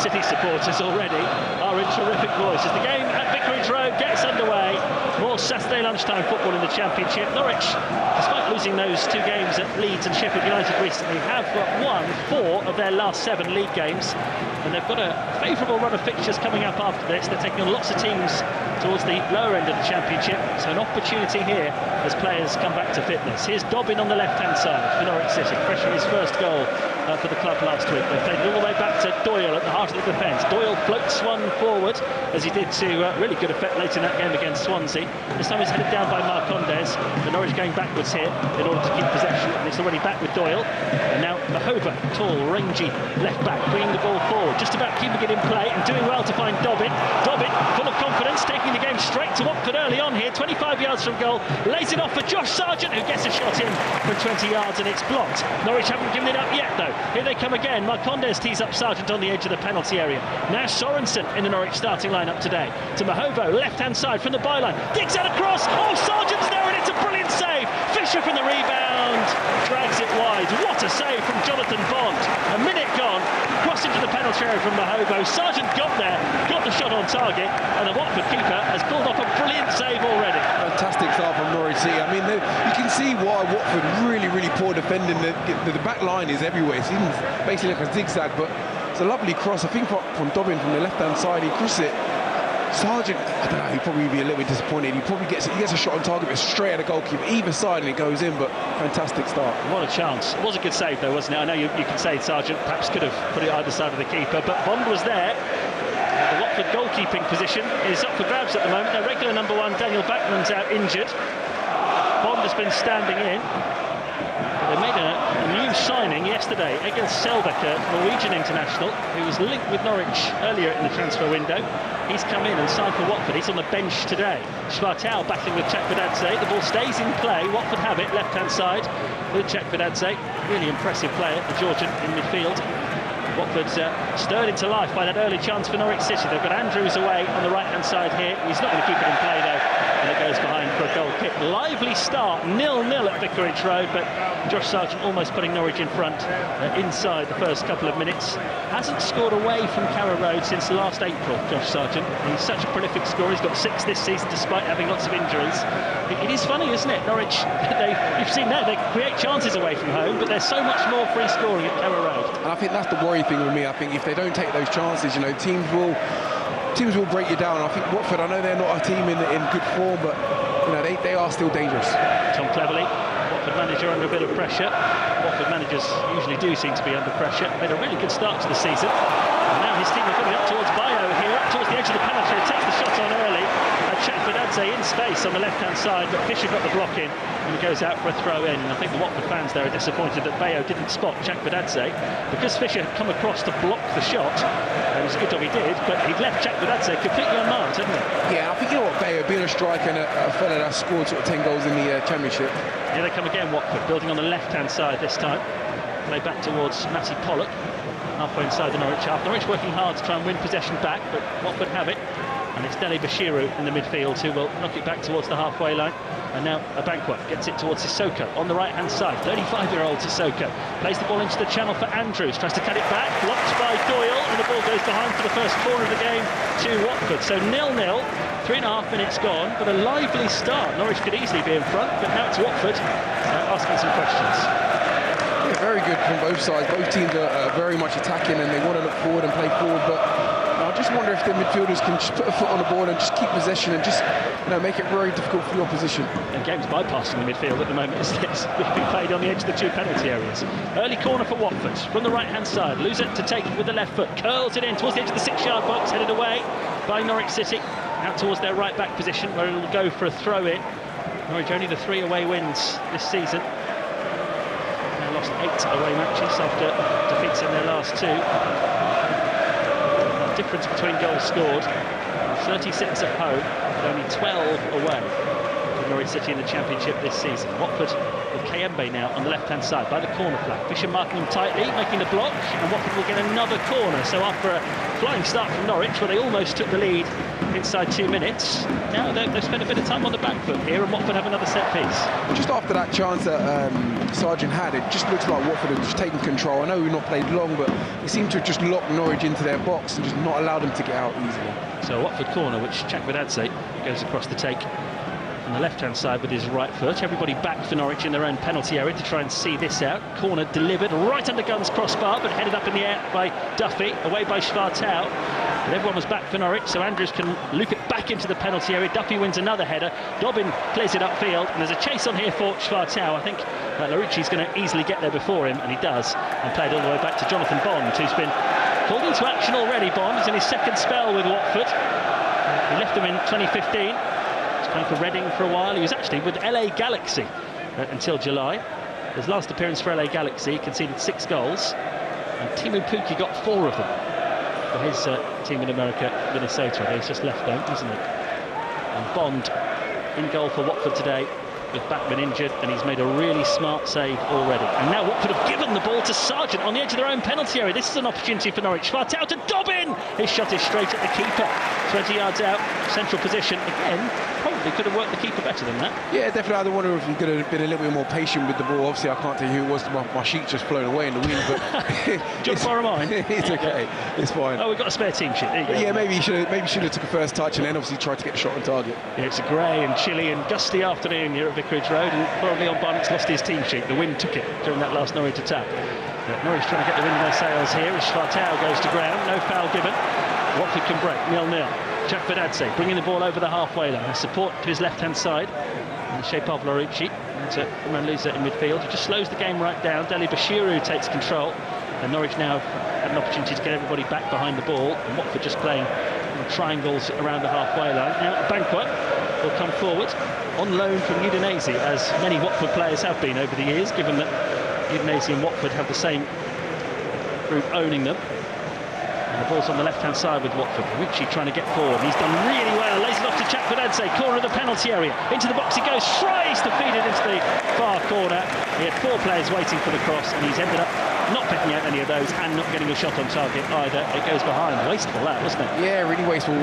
City supporters already are in terrific voice as the game at Vicarage Road gets underway. More Saturday lunchtime football in the Championship. Norwich, despite losing those 2 games at Leeds and Sheffield United recently, have won 4 of their last 7 league games, and they've got a favourable run of fixtures coming up after this. They're taking on lots of teams towards the lower end of the Championship, so an opportunity here as players come back to fitness. Here's Dobbin on the left-hand side for Norwich City, fresh from his first goal for the club last week. They played it all the way back to Doyle at the heart of the defence. Doyle floats one forward, as he did to really good effect late in that game against Swansea. This time he's headed down by Marcondes. The Norwich going backwards here in order to keep possession, and it's already back with Doyle. And now Mahova, tall, rangy left back, bringing the ball forward, just about keeping it in play and doing well to find Dobbin. Dobbin, full of confidence, taking the game straight to Watford early on here, 25 yards from goal, lays it off for Josh Sargent, who gets a shot in from 20 yards, and it's blocked. Norwich haven't given it up yet, though. Here they come again. Marcondes tees up Sargent on the edge of the penalty area. Now Sorensen in the Norwich starting lineup today. To Mahovo, left-hand side from the byline. Digs out across. Oh, Sargent's there, and it's a brilliant save. Fisher from the rebound. Drags it wide. What a save from Jonathan Bond. A minute gone. Cross into the penalty area from Mahovo. Sargent got there, got the shot on target, and the Watford keeper has pulled off a brilliant save already. Fantastic start from Norwich City. I mean, you can see why Watford really poor defending. The back line is everywhere. It seems basically like a zigzag, but it's a lovely cross. I think from Dobbin from the left-hand side, he crosses it. Sargent, I don't know, he'd probably be a little bit disappointed. He gets a shot on target, but straight at the goalkeeper, either side, and it goes in, but fantastic start. What a chance. It was a good save, though, wasn't it? I know you can say Sargent perhaps could have put it either side of the keeper, but Bond was there. The Watford goalkeeping position is up for grabs at the moment. Their regular number 1, Daniel Backman's out injured. Bond has been standing in. They made a new signing yesterday, Egil Selbecker, Norwegian international, who was linked with Norwich earlier in the transfer window. He's come in and signed for Watford. He's on the bench today. Schwartau battling with Chakvedadze. The ball stays in play. Watford have it, left-hand side with Chakvedadze. Really impressive player, the Georgian in midfield. Watford stirred into life by that early chance for Norwich City. They've got Andrews away on the right-hand side here. He's not going to keep it in play, though, and it goes behind for a goal kick. Lively start, 0-0 at Vicarage Road, but Josh Sargent almost putting Norwich in front inside the first couple of minutes. Hasn't scored away from Carrow Road since last April, Josh Sargent. He's such a prolific scorer. He's got 6 this season despite having lots of injuries. It is funny, isn't it? Norwich, you've seen that, they create chances away from home, but there's so much more free scoring at Carrow Road. And I think that's the worry thing with me. I think if they don't take those chances, you know, teams will break you down. I think Watford, I know they're not a team in good form, but you know, they are still dangerous. Tom Cleverley, Watford manager, under a bit of pressure. Watford managers usually do seem to be under pressure. Made a really good start to the season. And now his team are coming up towards Bayo here, up towards the edge of the penalty. He takes the shot on early. Chakvedadze in space on the left-hand side, but Fisher got the block in, and he goes out for a throw-in. And I think the Watford fans there are disappointed that Bayo didn't spot Chakvedadze, because Fisher had come across to block the shot. It was a good job he did, but he'd left Chakvedadze completely unmarked, hadn't he? Yeah, I think, you know what, Bayo being a striker and a fella that scored sort of 10 goals in the Championship. Here they come again, Watford, building on the left-hand side this time. Play back towards Matty Pollock, halfway inside the Norwich half. Norwich working hard to try and win possession back, but Watford have it. And it's Dele Bashiru in the midfield who will knock it back towards the halfway line. And now Abankwah gets it towards Sissoko on the right-hand side. 35-year-old Sissoko plays the ball into the channel for Andrews. Tries to cut it back, blocked by Doyle, and the ball goes behind for the first corner of the game to Watford. So 0-0, 3.5 minutes gone, but a lively start. Norwich could easily be in front, but now it's Watford asking some questions. Yeah, very good from both sides. Both teams are very much attacking, and they want to look forward and play forward, but I just wonder if the midfielders can just put a foot on the ball and just keep possession and just, you know, make it very difficult for the opposition. And game's bypassing the midfield at the moment. It's being played on the edge of the 2 penalty areas. Early corner for Watford from the right-hand side. Luzet to take it with the left foot, curls it in towards the edge of the 6-yard box, headed away by Norwich City, out towards their right-back position where it'll go for a throw-in. Norwich only the 3 away wins this season. They lost 8 away matches after defeats in their last 2. Difference between goals scored, 36 at home, but only 12 away. for Norwich City in the Championship this season. Watford with Kayembe now on the left-hand side by the corner flag. Fisher marking him tightly, making the block, and Watford will get another corner. So after a flying start from Norwich, where they almost took the lead inside 2 minutes, now they've spent a bit of time on the back foot here, and Watford have another set piece. Just after that chance that Sargent had, it just looks like Watford have just taken control. I know we've not played long, but they seem to have just locked Norwich into their box and just not allowed them to get out easily. So a Watford corner, which Chakvedadze goes across the take on the left-hand side with his right foot. Everybody back for Norwich in their own penalty area to try and see this out. Corner delivered right under Gunn's crossbar, but headed up in the air by Duffy, away by Schwartau. But everyone was back for Norwich, so Andrews can loop it back into the penalty area. Duffy wins another header. Dobbin clears it upfield, and there's a chase on here for Schwartau. I think Larucci's going to easily get there before him, and he does, and played all the way back to Jonathan Bond, who's been called into action already. Bond is in his second spell with Watford. He left them in 2015. Playing for Reading for a while. He was actually with LA Galaxy until July. His last appearance for LA Galaxy, he conceded 6 goals, and Timu Puki got 4 of them for his team in America, Minnesota. He's just left them, isn't it? And Bond in goal for Watford today, with Backman injured, and he's made a really smart save already. And now Watford have given the ball to Sargent on the edge of their own penalty area. This is an opportunity for Norwich. Schwartau to Dobbin! His shot is straight at the keeper. 20 yards out, central position. Again, probably could have worked the keeper better than that. Yeah, definitely. I wonder if he could have been a little bit more patient with the ball. Obviously, I can't tell you who it was. My sheet's just flown away in the wind. But do you want to borrow mine? It's okay. It's fine. Oh, we've got a spare team sheet. There you go. Yeah, maybe he should have took a first touch and then obviously tried to get the shot on target. Yeah, it's a grey and chilly and gusty afternoon here at Vicarage Road, and probably on Barnett's lost his team sheet. The wind took it during that last Norwich attack. Norwich trying to get the wind in their sails here as Schwartau goes to ground. No foul given. Watford can break. 0-0. Chakvedadze bringing the ball over the halfway line. Support to his left-hand side in the shape of Larucci. And Roman Luza in midfield. He just slows the game right down. Deli Bashiru takes control. And Norwich now have an opportunity to get everybody back behind the ball. And Watford just playing triangles around the halfway line. Now Banquet will come forward on loan from Udinese, as many Watford players have been over the years, given that Udinese and Watford have the same group owning them. And the ball's on the left-hand side with Watford. Ricci trying to get forward. He's done really well. Lays it off to Chakvedadze. Corner of the penalty area. Into the box he goes. Tries to feed it into the far corner. He had 4 players waiting for the cross, and he's ended up not picking out any of those and not getting a shot on target either. It goes behind. Wasteful that, wasn't it? Yeah, really wasteful.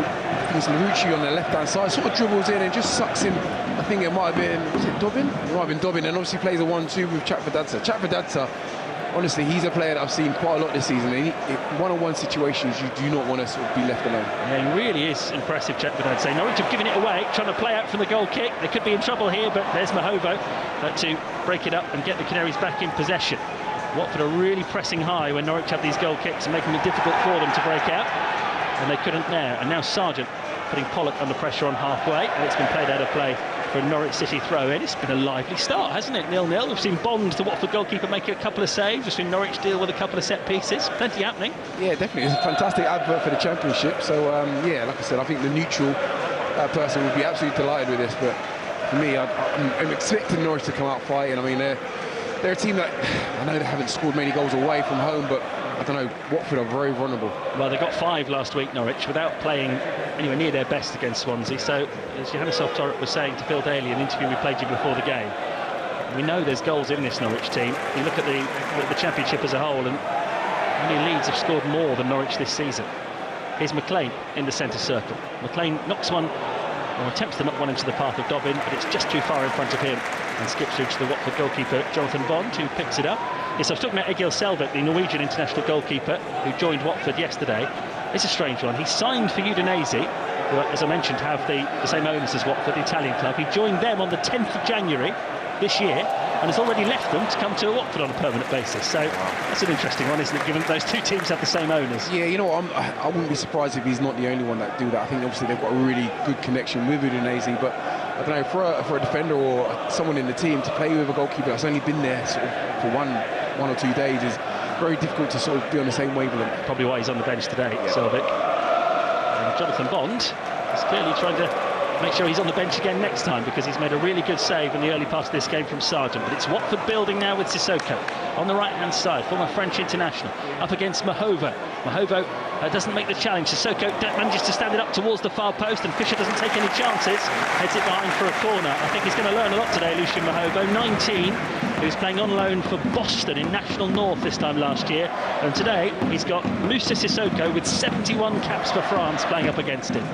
It's Larucci on the left-hand side. Sort of dribbles in and just sucks in. I think it might have been, was it Dobbin? It might have been Dobbin, and obviously plays a 1-2 with Chakvedadze. Chakvedadze, honestly, he's a player that I've seen quite a lot this season. One-on-one situations, you do not want to sort of be left alone. Yeah, he really is impressive, Chakvedadze. Norwich have given it away, trying to play out from the goal kick. They could be in trouble here, but there's Mahobo to break it up and get the Canaries back in possession. Watford are really pressing high when Norwich have these goal kicks and making it difficult for them to break out. And they couldn't there. And now Sargent putting Pollock under pressure on halfway, and it's been played out of play for a Norwich City throw-in. It's been a lively start, hasn't it? 0-0. We've seen Bond, the Watford goalkeeper, make a couple of saves. We've seen Norwich deal with a couple of set pieces. Plenty happening. Yeah, definitely. It's a fantastic advert for the Championship. So, yeah, like I said, I think the neutral person would be absolutely delighted with this. But for me, I'm expecting Norwich to come out fighting. I mean, they're a team that, I know they haven't scored many goals away from home, but I don't know, Watford are very vulnerable. Well, they got 5 last week, Norwich, without playing anywhere near their best against Swansea. So, as Johannes Torrett was saying to Phil Daly in an interview we played you before the game, we know there's goals in this Norwich team. You look at the Championship as a whole, and many Leeds have scored more than Norwich this season. Here's McLean in the centre circle. McLean knocks one, or attempts to knock one into the path of Dobbin, but it's just too far in front of him and skips through to the Watford goalkeeper Jonathan Bond, who picks it up. Yes, I was talking about Egil Selvik, the Norwegian international goalkeeper who joined Watford yesterday. It's a strange one. He signed for Udinese, who, as I mentioned, have the same owners as Watford, the Italian club. He joined them on the 10th of January this year and has already left them to come to Watford on a permanent basis. So that's an interesting one, isn't it, given that those 2 teams have the same owners? Yeah, you know what, I wouldn't be surprised if he's not the only one that do that. I think obviously they've got a really good connection with Udinese, but I don't know, for a defender or someone in the team to play with a goalkeeper that's only been there sort of for one or 2 days is very difficult to sort of be on the same wavelength. Probably why he's on the bench today, yeah. Selvik. And Jonathan Bond is clearly trying to make sure he's on the bench again next time, because he's made a really good save in the early part of this game from Sargent. But it's Watford building now with Sissoko on the right-hand side, former French international, up against Mahovo. Mahovo doesn't make the challenge. Sissoko manages to stand it up towards the far post, and Fisher doesn't take any chances, heads it behind for a corner. I think he's going to learn a lot today, Lucien Mahovo, 19, who's playing on loan for Boston in National North this time last year, and today he's got Moussa Sissoko with 71 caps for France playing up against him.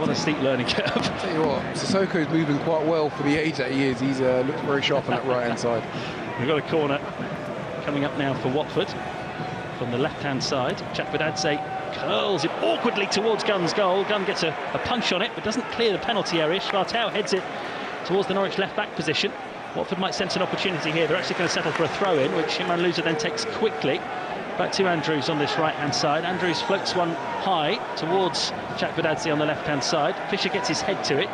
What a steep learning curve. I'll tell you what, Sissoko's moving quite well for the age that he is. He's looks very sharp on that right-hand side. We've got a corner coming up now for Watford from the left-hand side. Chakvedadze curls it awkwardly towards Gunn's goal. Gunn gets a punch on it, but doesn't clear the penalty area. Schwartau heads it towards the Norwich left-back position. Watford might sense an opportunity here. They're actually going to settle for a throw-in, which Iman Louza then takes quickly. Back to Andrews on this right-hand side. Andrews floats one high towards Chakvedadze on the left-hand side. Fisher gets his head to it.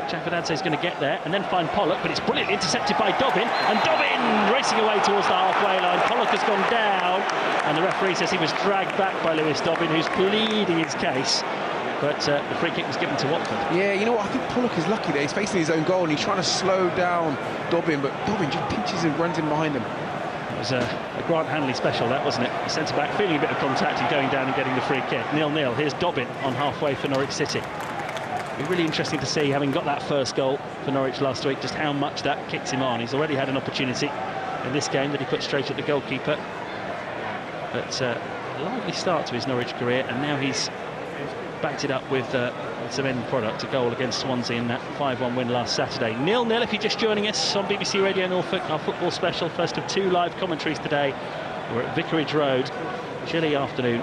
Chakvedadze is going to get there and then find Pollock, but it's brilliantly intercepted by Dobbin, and Dobbin racing away towards the halfway line. Pollock has gone down, and the referee says he was dragged back by Lewis Dobbin, who's pleading his case. But the free kick was given to Watford. Yeah, you know what, I think Pollock is lucky there. He's facing his own goal and he's trying to slow down Dobbin, but Dobbin just pinches and runs in behind him. It was a Grant Hanley special, that, wasn't it? The centre-back feeling a bit of contact and going down and getting the free kick. 0-0. Here's Dobbin on halfway for Norwich City. It'll be really interesting to see, having got that first goal for Norwich last week, just how much that kicks him on. He's already had an opportunity in this game that he put straight at the goalkeeper. But a lively start to his Norwich career, and now he's backed it up with some end product, a goal against Swansea in that 5-1 win last Saturday. 0-0 if you're just joining us on BBC Radio Norfolk, our football special, first of 2 live commentaries today. We're at Vicarage Road, chilly afternoon,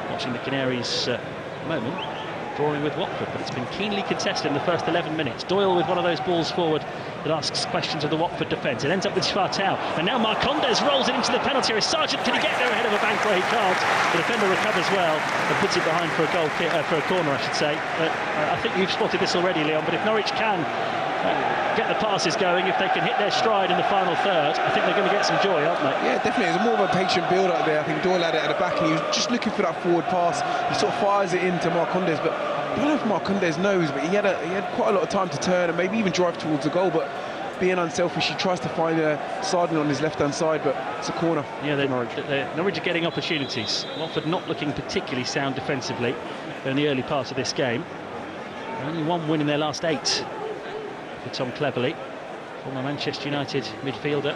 watching the Canaries at the moment drawing with Watford, but it's been keenly contested in the first 11 minutes. Doyle with one of those balls forward that asks questions of the Watford defence. It ends up with Schwartau, and now Marcondes rolls it into the penalty area. Sargent, can he get there ahead of a bank where he can't? The defender recovers well and puts it behind for a goal, for a corner, I should say. But I think you've spotted this already, Leon, but if Norwich can get the passes going, if they can hit their stride in the final third, I think they're going to get some joy, aren't they? Yeah, definitely. There's more of a patient build up there. I think Doyle had it at the back and he was just looking for that forward pass. He sort of fires it into Marcondes, but I don't know if Marcondes knows, but he had quite a lot of time to turn and maybe even drive towards the goal, but being unselfish, he tries to find Sargent on his left-hand side, but it's a corner. Yeah, Norwich are getting opportunities. Watford not looking particularly sound defensively in the early part of this game. Only 1 win in their last 8 for Tom Cleverley, former Manchester United midfielder.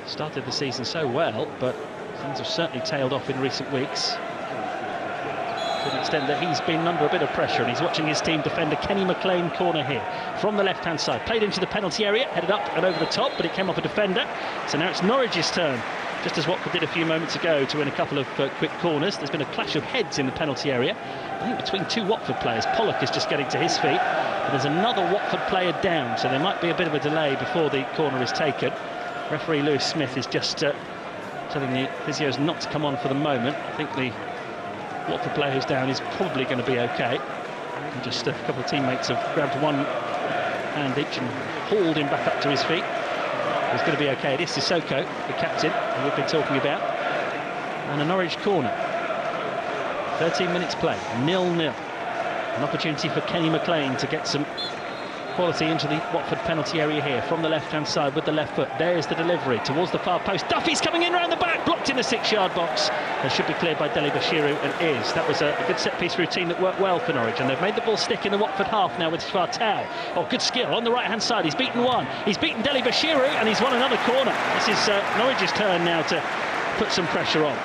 Started the season so well, but things have certainly tailed off in recent weeks, to the extent that he's been under a bit of pressure, and he's watching his team defender Kenny McLean corner here from the left-hand side. Played into the penalty area, headed up and over the top, but it came off a defender. So now it's Norwich's turn, just as Watford did a few moments ago, to win a couple of quick corners. There's been a clash of heads in the penalty area, I think between 2 Watford players. Pollock is just getting to his feet, but there's another Watford player down, so there might be a bit of a delay before the corner is taken. Referee Lewis Smith is just telling the physios not to come on for the moment. I think the Watford player who's down is probably going to be okay. And just a couple of teammates have grabbed one hand each and hauled him back up to his feet. He's going to be okay. It is Sissoko, the captain, who we've been talking about. And a Norwich corner. 13 minutes play, 0-0. An opportunity for Kenny McLean to get some quality into the Watford penalty area here from the left-hand side with the left foot. There's the delivery towards the far post. Duffy's coming in round the back, blocked in the 6-yard box, and should be cleared by Deli Bashiru, and is. That was a good set-piece routine that worked well for Norwich, and they've made the ball stick in the Watford half now with Schwartau. Oh, good skill on the right-hand side. He's beaten one. He's beaten Deli Bashiru, and he's won another corner. This is Norwich's turn now to put some pressure on.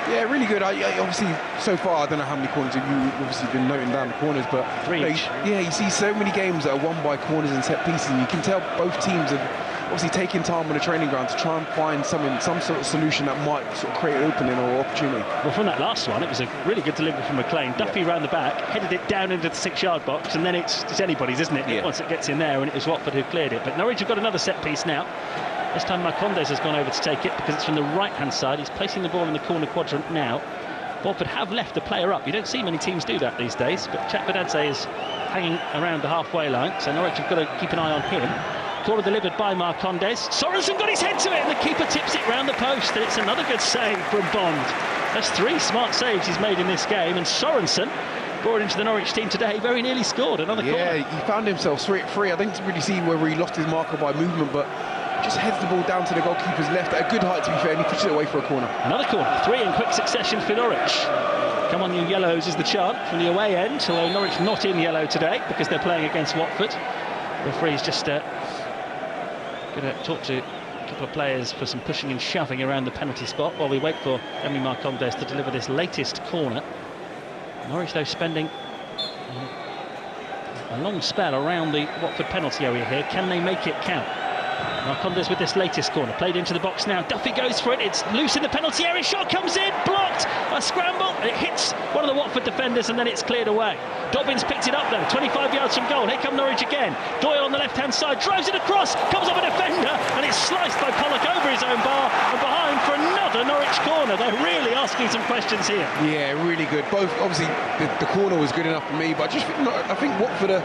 Yeah, really good. I obviously, so far, I don't know how many corners have you obviously been noting down the corners, but 3 each. Yeah, you see so many games that are won by corners and set pieces, and you can tell both teams have obviously taken time on the training ground to try and find some sort of solution that might sort of create an opening or opportunity. Well, from that last one, it was a really good delivery from McLean. Duffy round the back, headed it down into the 6-yard box, and then it's anybody's, isn't it? Yeah. Once it gets in there, and it was Watford who cleared it. But Norwich have got another set piece now. This time Marcondes has gone over to take it because it's from the right-hand side. He's placing the ball in the corner quadrant now. Watford have left the player up. You don't see many teams do that these days, but Chakvedadze is hanging around the halfway line, so Norwich have got to keep an eye on him. Corner delivered by Marcondes. Sorensen got his head to it, and the keeper tips it round the post, and it's another good save from Bond. That's 3 smart saves he's made in this game, and Sorensen, brought into the Norwich team today, very nearly scored another corner. Yeah, he found himself free. I didn't really see whether he lost his marker by movement, but just heads the ball down to the goalkeeper's left at a good height, to be fair, and he pushes it away for a corner. Another corner, 3 in quick succession for Norwich. Come on, you yellows, is the chant from the away end, although Norwich not in yellow today because they're playing against Watford. The referee's just going to talk to a couple of players for some pushing and shoving around the penalty spot while we wait for Emi Marcondes to deliver this latest corner. Norwich, though, spending a long spell around the Watford penalty area here. Can they make it count? Marcondes with this latest corner, played into the box now. Duffy goes for it, it's loose in the penalty area, shot comes in, blocked, a scramble, it hits one of the Watford defenders and then it's cleared away. Dobbins picked it up though, 25 yards from goal, here come Norwich again. Doyle on the left-hand side, drives it across, comes off a defender, and it's sliced by Pollock over his own bar, and behind for another Norwich corner. They're really asking some questions here. Yeah, really good. Both, obviously, the corner was good enough for me, but I think Watford are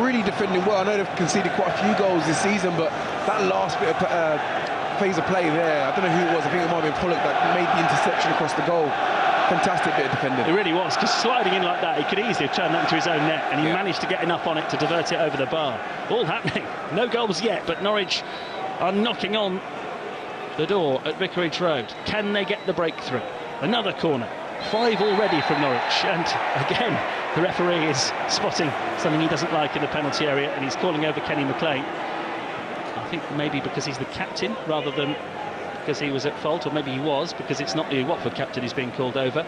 really defending well. I know they've conceded quite a few goals this season, but that last bit of phase of play there, I don't know who it was, I think it might have been Pollock that made the interception across the goal. Fantastic bit of defending. It really was, because sliding in like that, he could easily have turned that into his own net, and he managed to get enough on it to divert it over the bar. All happening. No goals yet, but Norwich are knocking on the door at Vicarage Road. Can they get the breakthrough? Another corner. 5 already from Norwich, and again, the referee is spotting something he doesn't like in the penalty area, and he's calling over Kenny McLean. I think maybe because he's the captain rather than because he was at fault, or maybe he was because it's not the Watford captain who's being called over.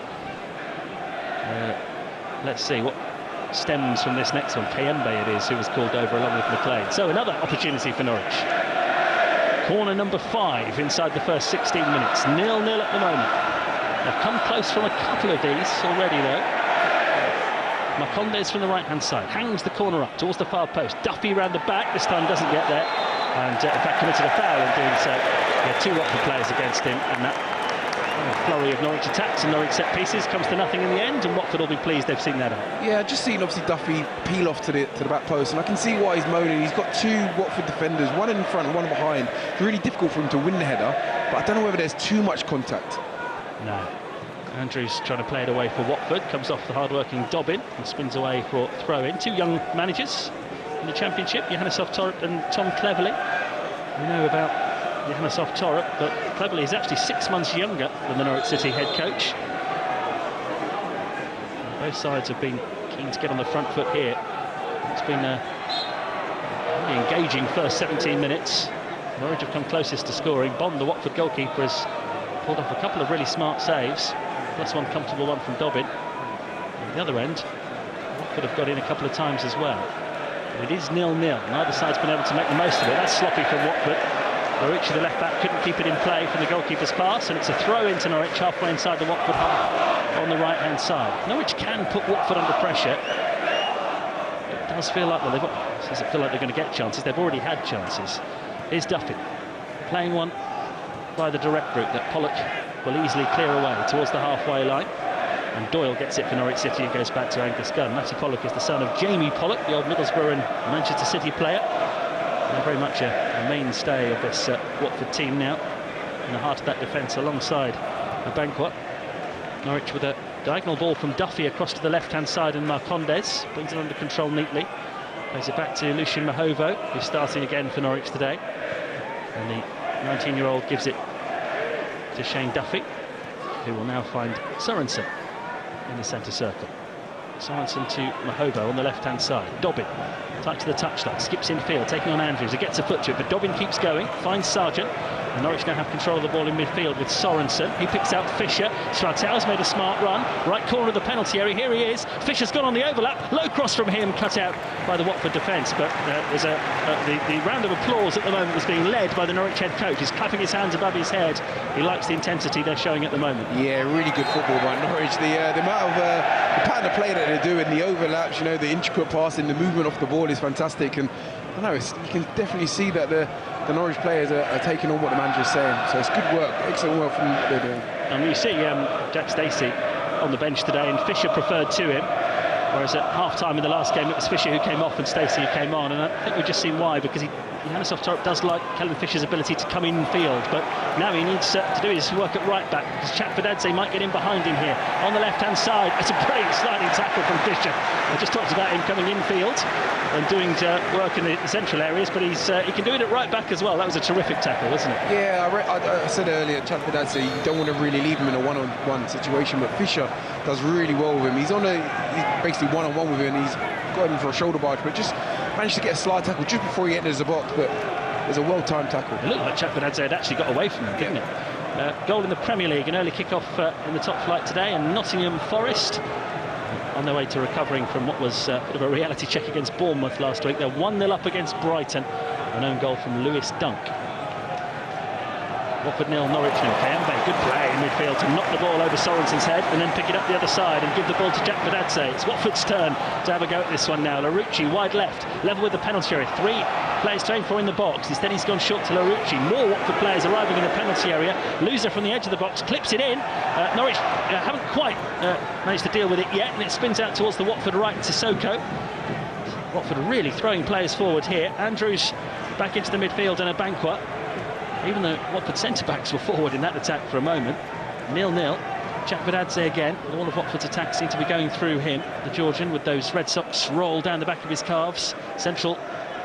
Let's see what stems from this next one. Kayembe it is who was called over along with McLean. So another opportunity for Norwich. Corner number 5 inside the first 16 minutes. 0-0 at the moment. They've come close from a couple of these already though. Marcondes from the right-hand side hangs the corner up towards the far post. Duffy round the back, this time doesn't get there, and in fact committed a foul in doing so. He had 2 Watford players against him, and that flurry of Norwich attacks and Norwich set pieces comes to nothing in the end, and Watford will be pleased they've seen that out. Yeah, just seen obviously Duffy peel off to the back post, and I can see why he's moaning. He's got 2 Watford defenders, one in front and one behind. It's really difficult for him to win the header, but I don't know whether there's too much contact. No. Andrews trying to play it away for Watford, comes off the hard-working Dobbin and spins away for throw-in. 2 young managers in the Championship, Johannes Torp and Tom Cleverley. We know about Johannes Torp, but Cleverley is actually 6 months younger than the Norwich City head coach. Both sides have been keen to get on the front foot here. It's been a really engaging first 17 minutes. Norwich have come closest to scoring. Bond, the Watford goalkeeper, has pulled off a couple of really smart saves, plus one comfortable one from Dobbin. On the other end, Watford have got in a couple of times as well. But it is 0-0. Neither side's been able to make the most of it. That's sloppy from Watford. Norwich, the left-back, couldn't keep it in play from the goalkeeper's pass, and it's a throw into Norwich halfway inside the Watford half on the right-hand side. Norwich can put Watford under pressure. It does feel like, well, doesn't feel like they're going to get chances. They've already had chances. Here's Duffy, playing one by the direct route that Pollock will easily clear away towards the halfway line, and Doyle gets it for Norwich City and goes back to Angus Gunn. Matty Pollock is the son of Jamie Pollock, the old Middlesbrough and Manchester City player, and very much a mainstay of this Watford team now, in the heart of that defence alongside Abankwah. Norwich with a diagonal ball from Duffy across to the left-hand side, and Marcondes brings it under control neatly, plays it back to Lucien Mahovo, who's starting again for Norwich today, and the 19-year-old gives it to Shane Duffy, who will now find Sorensen in the centre circle. Sorensen to Mahovo on the left-hand side. Dobbin, tight to the touchline, skips infield, taking on Andrews. He gets a foot to it, but Dobbin keeps going, finds Sargent. And Norwich now have control of the ball in midfield with Sorensen. He picks out Fisher. Stratel's made a smart run. Right corner of the penalty area. Here he is. Fisher's gone on the overlap. Low cross from him, cut out by the Watford defence. But there's the round of applause at the moment is being led by the Norwich head coach. He's clapping his hands above his head. He likes the intensity they're showing at the moment. Yeah, really good football by Norwich. The amount of the pattern of play that they're doing, the overlaps, you know, the intricate passing, the movement off the ball is fantastic. And I know you can definitely see that the Norwich players are taking on what the manager's saying. So it's good work, excellent work from what they're doing. And you see Jack Stacey on the bench today, and Fisher preferred to him, whereas at half-time in the last game it was Fisher who came off and Stacey who came on, and I think we've just seen why, because he Yanisov Torup does like Kellen Fisher's ability to come in field, but now he needs to do his work at right back, because Chakvedadze might get in behind him here. On the left-hand side, it's a brilliant sliding tackle from Fisher. I just talked about him coming in field and doing work in the central areas, but he can do it at right back as well. That was a terrific tackle, wasn't it? Yeah, I said earlier, Chakvedadze, you don't want to really leave him in a one-on-one situation, but Fisher does really well with him. He's basically one-on-one with him, and he's got him for a shoulder barge, but just managed to get a slide tackle just before he enters the box. But there's a well-timed tackle. It looked like Chakvedadze had actually got away from him, didn't it? Goal in the Premier League, an early kick-off in the top flight today, and Nottingham Forest on their way to recovering from what was a bit of a reality check against Bournemouth last week. They're 1-0 up against Brighton. An own goal from Lewis Dunk. Watford 0, Norwich 0. Kayembe, good play in midfield to knock the ball over Sorensen's head and then pick it up the other side and give the ball to Chakvedadze. It's Watford's turn to have a go at this one now. Larouci wide left, level with the penalty area. 3 players to aim for in the box. Instead he's gone short to Larouci. More Watford players arriving in the penalty area. Loser from the edge of the box, clips it in. Norwich haven't quite managed to deal with it yet, and it spins out towards the Watford right to Sissoko. Watford really throwing players forward here. Andrews back into the midfield and Abankwah. Even though Watford centre-backs were forward in that attack for a moment. 0-0. Chakvedadze again. All of Watford's attacks seem to be going through him. The Georgian with those red socks rolled down the back of his calves. Central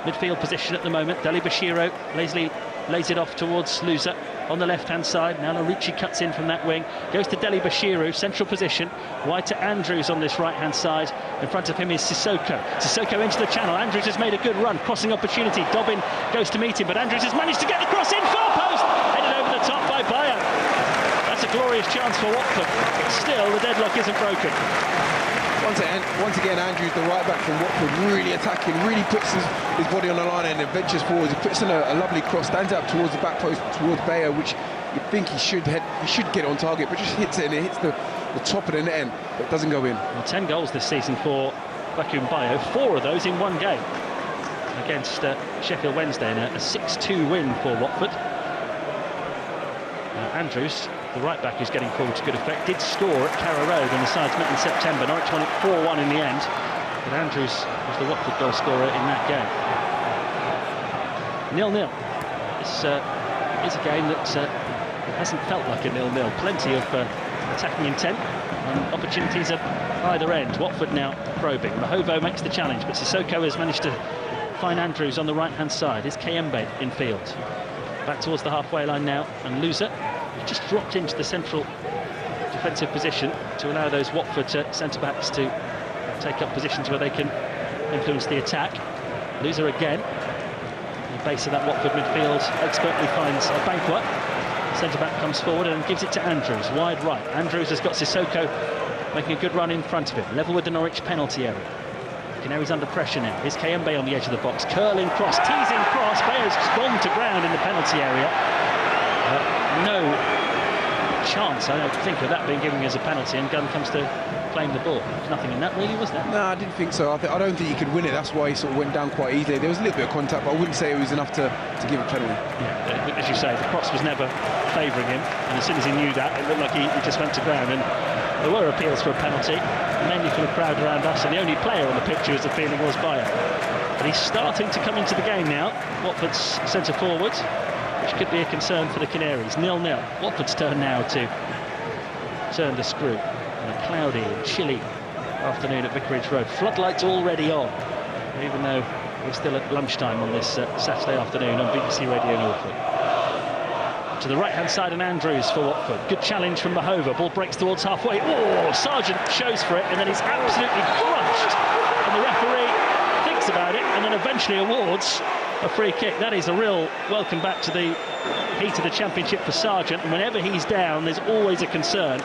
midfield position at the moment. Deli Bashiro lazily lays it off towards Loser on the left-hand side. Now Larouci cuts in from that wing. Goes to Deli Bashiro, central position. Wide to Andrews on this right-hand side. In front of him is Sissoko. Sissoko into the channel. Andrews has made a good run. Crossing opportunity. Dobbin goes to meet him, but Andrews has managed to get the cross in. Far post! Headed over the top by Bayer. That's a glorious chance for Watford. But still, the deadlock isn't broken. Once again, Andrews, the right back from Watford, really attacking, really puts his body on the line and then ventures forward. He puts in a lovely cross, stands up towards the back post, towards Bayer, which you think he should get on target, but just hits it and it hits the top of the net, but doesn't go in. Well, 10 goals this season for Bakum Bayo, 4 of those in one game against Sheffield Wednesday in a 6-2 win for Watford. Andrews, the right back who's getting called to good effect, did score at Carrow Road when the sides met in September. Norwich won it 4-1 in the end, but Andrews was the Watford goal scorer in that game. 0-0. This is a game that hasn't felt like a 0-0. Plenty of attacking intent and opportunities at either end. Watford now probing. Mahovo makes the challenge, but Sissoko has managed to find Andrews on the right-hand side. Here's Kayembe in field. Back towards the halfway line now, and Loser just dropped into the central defensive position to allow those Watford centre-backs to take up positions where they can influence the attack. Loser again. The base of that Watford midfield expertly finds Abankwah. Centre-back comes forward and gives it to Andrews, wide right. Andrews has got Sissoko making a good run in front of him, level with the Norwich penalty area. He's under pressure now. Here's Kayembe on the edge of the box, curling cross, teasing cross. Bayer's gone to ground in the penalty area. No chance, I don't think, of that being given as a penalty, and Gunn comes to claim the ball. There's nothing in that, really, was there? No, I didn't think so. I don't think he could win it. That's why he sort of went down quite easily. There was a little bit of contact, but I wouldn't say it was enough to give a penalty. Yeah, as you say, the cross was never favouring him, and as soon as he knew that, it looked like he just went to ground. And there were appeals for a penalty, mainly from the crowd around us, and the only player on the pitch who was appealing was Bayer. But he's starting to come into the game now. Watford's centre forward, which could be a concern for the Canaries. 0-0. Watford's turn now to turn the screw on a cloudy and chilly afternoon at Vicarage Road. Floodlights already on, even though we're still at lunchtime on this Saturday afternoon on BBC Radio Norfolk. To the right-hand side, and Andrews for Watford. Good challenge from Mahova. Ball breaks towards halfway. Oh, Sargent shows for it, and then he's absolutely crunched. And the referee thinks about it, and then eventually awards a free kick. That is a real welcome back to the heat of the Championship for Sargent, and whenever he's down, there's always a concern.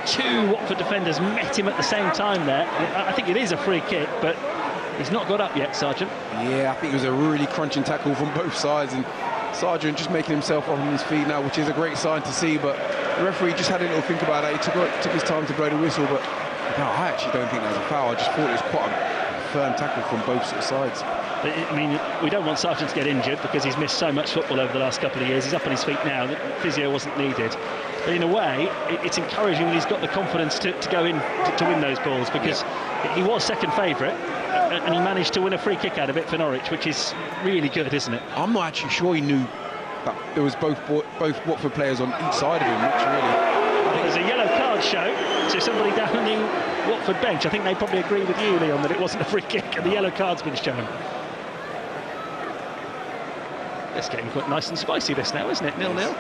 2 Watford defenders met him at the same time there. I think it is a free kick, but he's not got up yet, Sargent. Yeah, I think it was a really crunching tackle from both sides, and Sargent just making himself up on his feet now, which is a great sign to see, but the referee just had a little think about it. He took his time to blow the whistle, but no, I actually don't think that was a foul. I just thought it was quite a firm tackle from both sides. I mean, we don't want Sargent to get injured because he's missed so much football over the last couple of years. He's up on his feet now. The physio wasn't needed. But in a way, it's encouraging that he's got the confidence to go in to win those balls, because he was second favourite and he managed to win a free kick out of it for Norwich, which is really good, isn't it? I'm not actually sure he knew that there was both Watford players on each side of him, which really... There's a yellow card show to somebody down on the Watford bench. I think they probably agree with you, Leon, that it wasn't a free kick and the yellow card's been shown. It's getting quite nice and spicy, this now, isn't it? 0-0.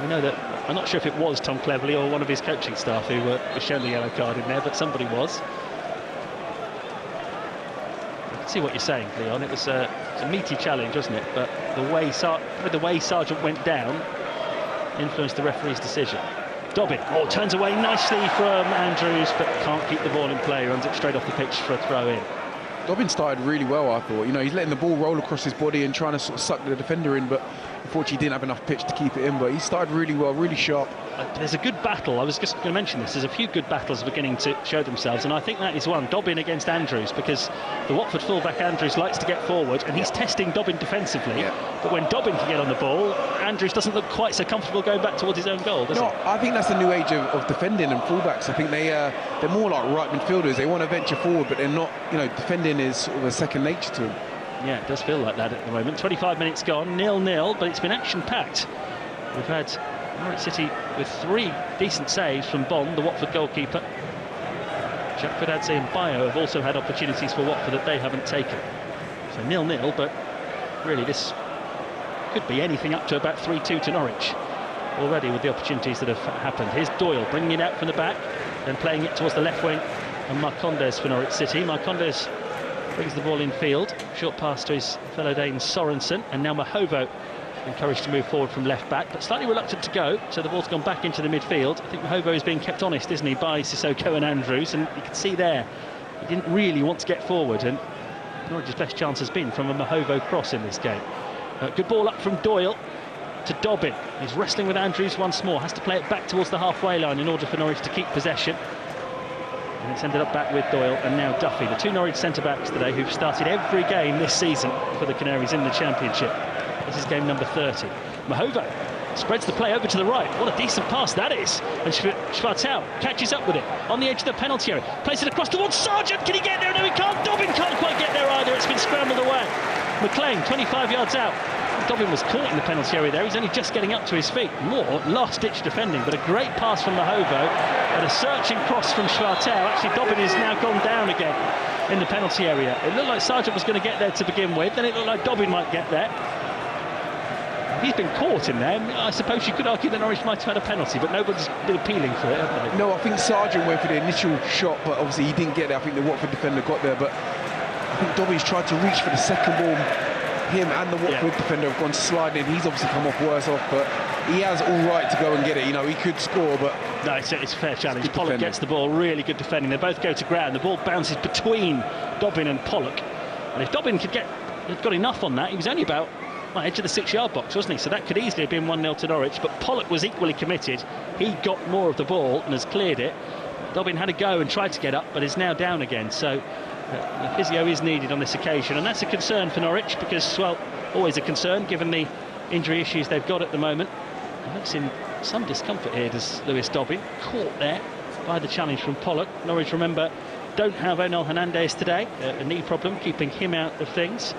We know that. I'm not sure if it was Tom Cleverley or one of his coaching staff who was shown the yellow card in there, but somebody was. I can see what you're saying, Leon. It was a meaty challenge, wasn't it? But the way Sargent went down influenced the referee's decision. Dobbin, turns away nicely from Andrews, but can't keep the ball in play. Runs it straight off the pitch for a throw-in. Dobbin started really well, I thought. You know, he's letting the ball roll across his body and trying to sort of suck the defender in, but unfortunately he didn't have enough pitch to keep it in. But he started really well, really sharp. There's a good battle. I was just going to mention this. There's a few good battles beginning to show themselves, and I think that is one. Dobbin against Andrews, because the Watford fullback Andrews likes to get forward, and he's testing Dobbin defensively. But when Dobbin can get on the ball, Andrews doesn't look quite so comfortable going back towards his own goal, does he? I think that's the new age of defending and fullbacks. I think they're more like right midfielders. They want to venture forward, but they're not. You know, defending is sort of a second nature to them. Yeah, it does feel like that at the moment. 25 minutes gone, 0-0, but it's been action-packed. We've had Norwich City with 3 decent saves from Bond, the Watford goalkeeper. Jack Fadadze and Bayo have also had opportunities for Watford that they haven't taken. So 0-0, but really this could be anything up to about 3-2 to Norwich already with the opportunities that have happened. Here's Doyle bringing it out from the back, then playing it towards the left wing, and Marcondes for Norwich City. Marcondes brings the ball in field, short pass to his fellow Dane Sorensen, and now Mahovo encouraged to move forward from left back, but slightly reluctant to go, so the ball's gone back into the midfield. I think Mahovo is being kept honest, isn't he, by Sissoko and Andrews, and you can see there he didn't really want to get forward, and Norwich's best chance has been from a Mahovo cross in this game. Good ball up from Doyle to Dobbin. He's wrestling with Andrews once more, has to play it back towards the halfway line in order for Norwich to keep possession. And it's ended up back with Doyle and now Duffy, the 2 Norwich centre-backs today who've started every game this season for the Canaries in the Championship. This is game number 30. Mahovo spreads the play over to the right. What a decent pass that is. And Schwartau catches up with it on the edge of the penalty area. Plays it across towards Sargent. Can he get there? No, he can't. Dobbin can't quite get there either. It's been scrambled away. McLean, 25 yards out. Dobbin was caught in the penalty area there. He's only just getting up to his feet. More last-ditch defending, but a great pass from Mahovo and a searching cross from Schwartau. Actually, Dobbin has now gone down again in the penalty area. It looked like Sargent was going to get there to begin with, then it looked like Dobbin might get there. He's been caught in there. I suppose you could argue that Norwich might have had a penalty, but nobody's been appealing for it, have they? No, I think Sargent went for the initial shot, but obviously he didn't get there. I think the Watford defender got there, but I think Dobbin's tried to reach for the second ball. Him and the Watford defender have gone sliding. He's obviously come off worse off, but he has all right to go and get it. You know, he could score, but... No, it's a fair challenge. Pollock gets the ball, really good defending. They both go to ground. The ball bounces between Dobbin and Pollock. And if Dobbin had got enough on that, he was only about edge of the 6-yard box, wasn't he? So that could easily have been 1-0 to Norwich, but Pollock was equally committed. He got more of the ball and has cleared it. Dobbin had a go and tried to get up, but is now down again. So the physio is needed on this occasion, and that's a concern for Norwich because, well, always a concern given the injury issues they've got at the moment. He looks in some discomfort here, does Lewis Dobbin. Caught there by the challenge from Pollock. Norwich, remember, don't have Onel Hernandez today, a knee problem, keeping him out of things.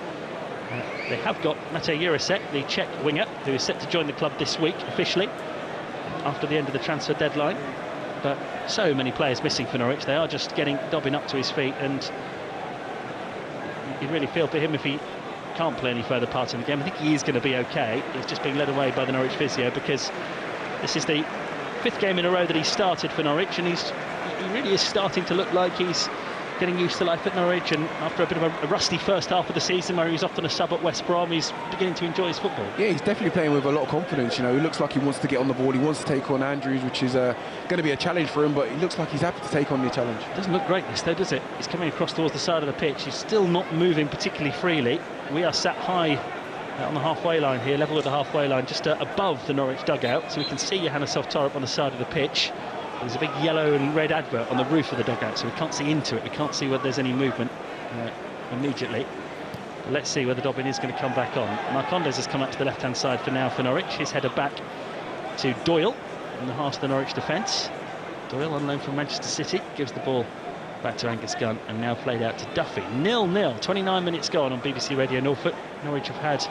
They have got Matej Jurasek, the Czech winger, who is set to join the club this week officially after the end of the transfer deadline. But so many players missing for Norwich. They are just getting Dobbin up to his feet, and you really feel for him if he can't play any further part in the game. I think he is going to be okay. He's just being led away by the Norwich physio because this is the 5th game in a row that he's started for Norwich, and he really is starting to look like he's getting used to life at Norwich, and after a bit of a rusty first half of the season where he was often a sub at West Brom, he's beginning to enjoy his football. Yeah, he's definitely playing with a lot of confidence. You know, he looks like he wants to get on the ball, he wants to take on Andrews, which is going to be a challenge for him, but he looks like he's happy to take on the challenge. It doesn't look great this though, does it? He's coming across towards the side of the pitch. He's still not moving particularly freely. We are sat high on the halfway line here, level with the halfway line, just above the Norwich dugout, so we can see Johannes Softorp on the side of the pitch. There's a big yellow and red advert on the roof of the dugout, so we can't see into it. We can't see whether there's any movement immediately. Let's see whether Dobbin is going to come back on. Marcondes has come up to the left-hand side for now for Norwich. His header back to Doyle in the heart of the Norwich defence. Doyle on loan from Manchester City gives the ball back to Angus Gunn, and now played out to Duffy. 0-0, 29 minutes gone on BBC Radio Norfolk. Norwich have had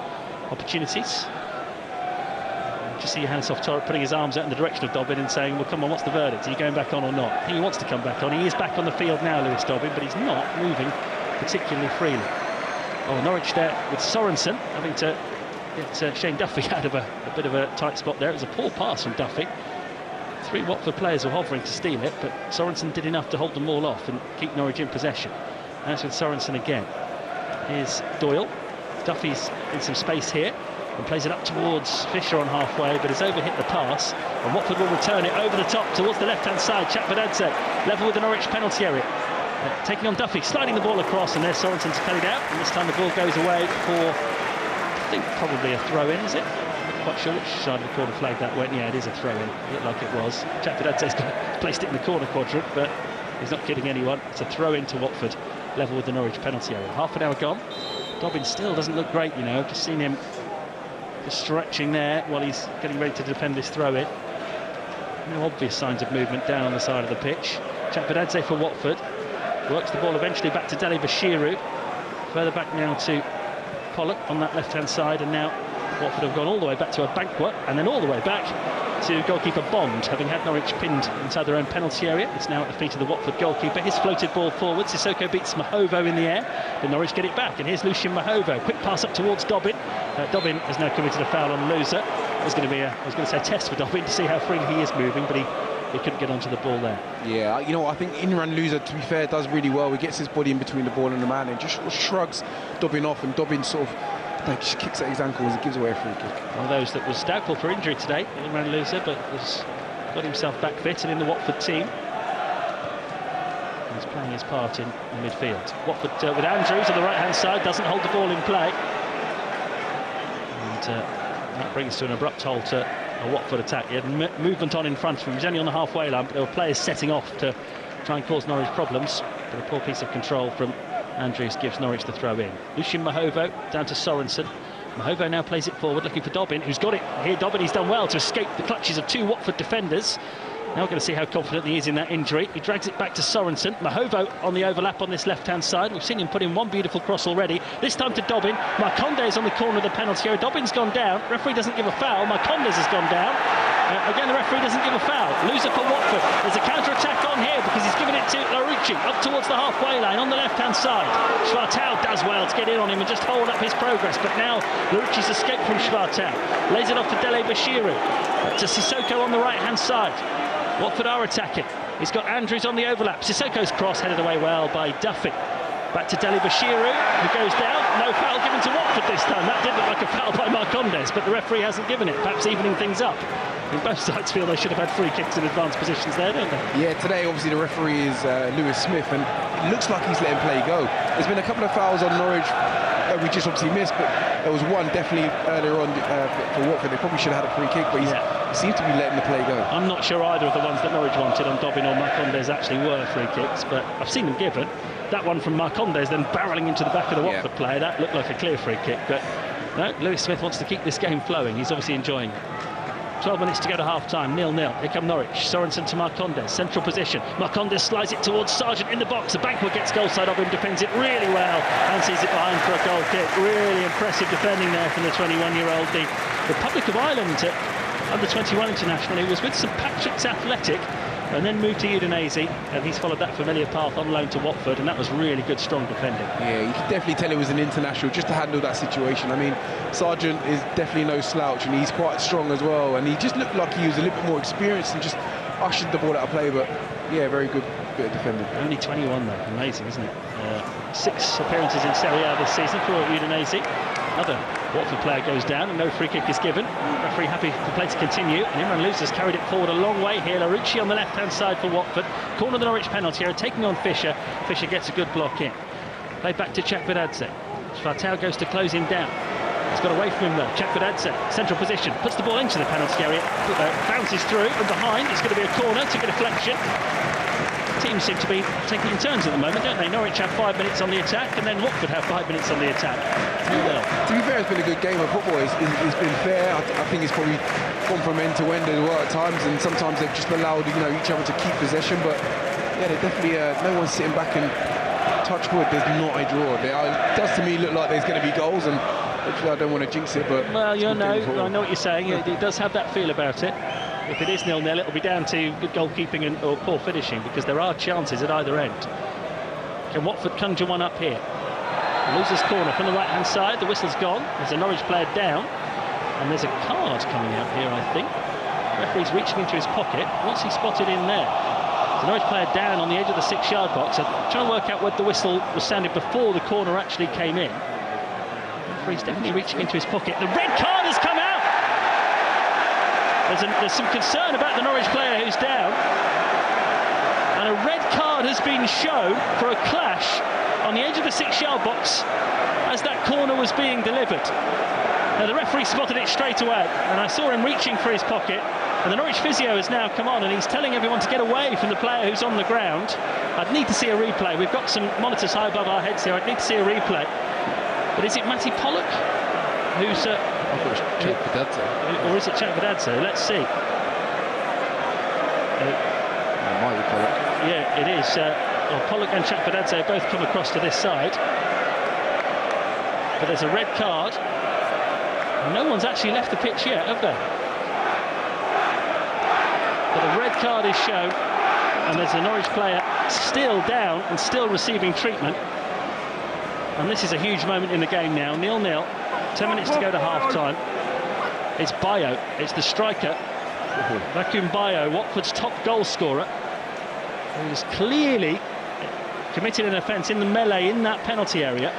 opportunities. Just see Johannes Torre putting his arms out in the direction of Dobbin and saying, well, come on, what's the verdict? Are you going back on or not? I think he wants to come back on. He is back on the field now, Lewis Dobbin, but he's not moving particularly freely. Oh, Norwich there with Sorensen having to get Shane Duffy out of a bit of a tight spot there. It was a poor pass from Duffy. 3 Watford players were hovering to steal it, but Sorensen did enough to hold them all off and keep Norwich in possession. And that's with Sorensen again. Here's Doyle. Duffy's in some space here and plays it up towards Fisher on halfway, but has overhit the pass, and Watford will return it over the top towards the left-hand side. Chakvedadze level with the Norwich penalty area. Taking on Duffy, sliding the ball across, and there's Sorensen to cut it out, and this time the ball goes away for, I think, probably a throw-in, is it? Quite sure which side of the corner flag that went. Yeah, it is a throw-in. It looked like it was. Chakvedadze's placed it in the corner quadrant, but he's not kidding anyone. It's a throw-in to Watford, level with the Norwich penalty area. Half an hour gone. Dobbin still doesn't look great, you know. I've just seen him just stretching there while he's getting ready to defend this throw-in. No obvious signs of movement down on the side of the pitch. Chakvedadze for Watford. Works the ball eventually back to Dele Bashiru. Further back now to Pollock on that left-hand side, and now Watford have gone all the way back to a Banquet and then all the way back to goalkeeper Bond, having had Norwich pinned inside their own penalty area. It's now at the feet of the Watford goalkeeper. His floated ball forward. Sissoko beats Mahovo in the air, but Norwich get it back, and here's Lucien Mahovo. Quick pass up towards Dobbin. Dobbin has now committed a foul on Loza. It was going to be a test for Dobbin to see how freely he is moving, but he couldn't get onto the ball there. Yeah, you know, I think Imran Loza, to be fair, does really well. He gets his body in between the ball and the man and just shrugs Dobbin off, and Dobbin sort of just kicks at his ankles and gives away a free kick. One of those that was doubtful for injury today, Imran Loza, but has got himself back fit and in the Watford team. He's playing his part in the midfield. Watford with Andrews on the right-hand side, doesn't hold the ball in play. And that brings to an abrupt halt a Watford attack. He had movement on in front of him. He was only on the halfway line, but there were players setting off to try and cause Norwich problems. But a poor piece of control from Andrews gives Norwich the throw in. Lucien Mahovo down to Sorensen. Mahovo now plays it forward, looking for Dobbin, who's got it. Here, Dobbin, he's done well to escape the clutches of 2 Watford defenders. Now we're going to see how confident he is in that injury. He drags it back to Sorensen. Mahovo on the overlap on this left-hand side. We've seen him put in one beautiful cross already. This time to Dobbin. Marcondes on the corner of the penalty area. Dobbin's gone down. Referee doesn't give a foul. Marcondes has gone down. Again, the referee doesn't give a foul. Loser for Watford. There's a counter-attack on here because he's given it to Larucci up towards the halfway line on the left-hand side. Schwartau does well to get in on him and just hold up his progress, but now Larucci's escaped from Schwartau. Lays it off to Dele Bashiru. To Sissoko on the right-hand side. Watford are attacking. He's got Andrews on the overlap. Sissoko's cross headed away well by Duffy. Back to Dele Bashiru, who goes down. No foul given to Watford this time. That did look like a foul by Marcondes, but the referee hasn't given it, perhaps evening things up. I mean, both sides feel they should have had free kicks in advanced positions there, don't they? Yeah, today obviously the referee is Lewis Smith, and it looks like he's letting play go. There's been a couple of fouls on Norwich we just obviously missed, but there was one definitely earlier on for Watford. They probably should have had a free kick, but he seems to be letting the play go. I'm not sure either of the ones that Norwich wanted on Dobbin or Marcondes actually were free kicks, but I've seen them given. That one from Marcondes then barrelling into the back of the Watford player, that looked like a clear free kick, but no, Lewis Smith wants to keep this game flowing. He's obviously enjoying it. 12 minutes to go to half-time, 0-0. Here come Norwich. Sorensen to Marcondes, central position. Marcondes slides it towards Sargent in the box. The Banquet gets goal side of him, defends it really well, and sees it behind for a goal kick. Really impressive defending there from the 21-year-old. The Republic of Ireland under-21 international, who was with St Patrick's Athletic and then moved to Udinese, and he's followed that familiar path on loan to Watford, and that was really good, strong defending. Yeah, you can definitely tell it was an international just to handle that situation. I mean, Sargent is definitely no slouch, and he's quite strong as well, and he just looked like he was a little bit more experienced and just ushered the ball out of play, but yeah, very good bit of defending. Only 21 though, amazing, isn't it? 6 appearances in Serie A this season for Udinese. Another Watford player goes down and no free kick is given. Referee happy for play to continue, and Imran Loza's carried it forward a long way here. Larucci on the left-hand side for Watford. Corner of the Norwich penalty area, taking on Fisher. Fisher gets a good block in. Play back to Chakvedadze. Schwartau goes to close him down. He's got away from him though. Chakvedadze, central position, puts the ball into the penalty area, bounces through and behind. It's going to be a corner, took a deflection. teams seem to be taking in turns at the moment, don't they? Norwich have 5 minutes on the attack, and then Watford have 5 minutes on the attack. To be fair, it's been a good game of football. It's been fair. I think it's probably gone from end to end as well at times, and sometimes they've just allowed each other to keep possession. But yeah, they definitely no one's sitting back and touch wood. There's not a draw. It does to me look like there's going to be goals, and hopefully I don't want to jinx it. But well, I know what you're saying. It does have that feel about it. If it is 0-0, it'll be down to good goalkeeping or poor finishing, because there are chances at either end. Can Watford conjure one up here? Loses corner from the right-hand side. The whistle's gone. There's a Norwich player down, and there's a card coming out here, I think. The referee's reaching into his pocket. What's he spotted in there? There's a Norwich player down on the edge of the 6-yard box. I'm trying to work out whether the whistle was sounded before the corner actually came in. The referee's definitely reaching into his pocket. The red card has come out. There's some concern about the Norwich player who's down, and a red card has been shown for a clash on the edge of the 6-yard box as that corner was being delivered. Now the referee spotted it straight away, and I saw him reaching for his pocket, and the Norwich physio has now come on and he's telling everyone to get away from the player who's on the ground. I'd need to see a replay. We've got some monitors high above our heads here. I'd need to see a replay. But is it Matty Pollock who's I thought it was Chakvedadze. or is it Chakvedadze? Let's see. It might be Pollock. Yeah, it is. Pollock and Chakvedadze both come across to this side. But there's a red card. No one's actually left the pitch yet, have they? But a red card is shown, and there's a Norwich player still down and still receiving treatment. And this is a huge moment in the game now. 0-0. 10 minutes to go to half-time. It's Bayo, it's the striker, Vacuum Bayo, Watford's top goal scorer, who's clearly committed an offence in the melee in that penalty area.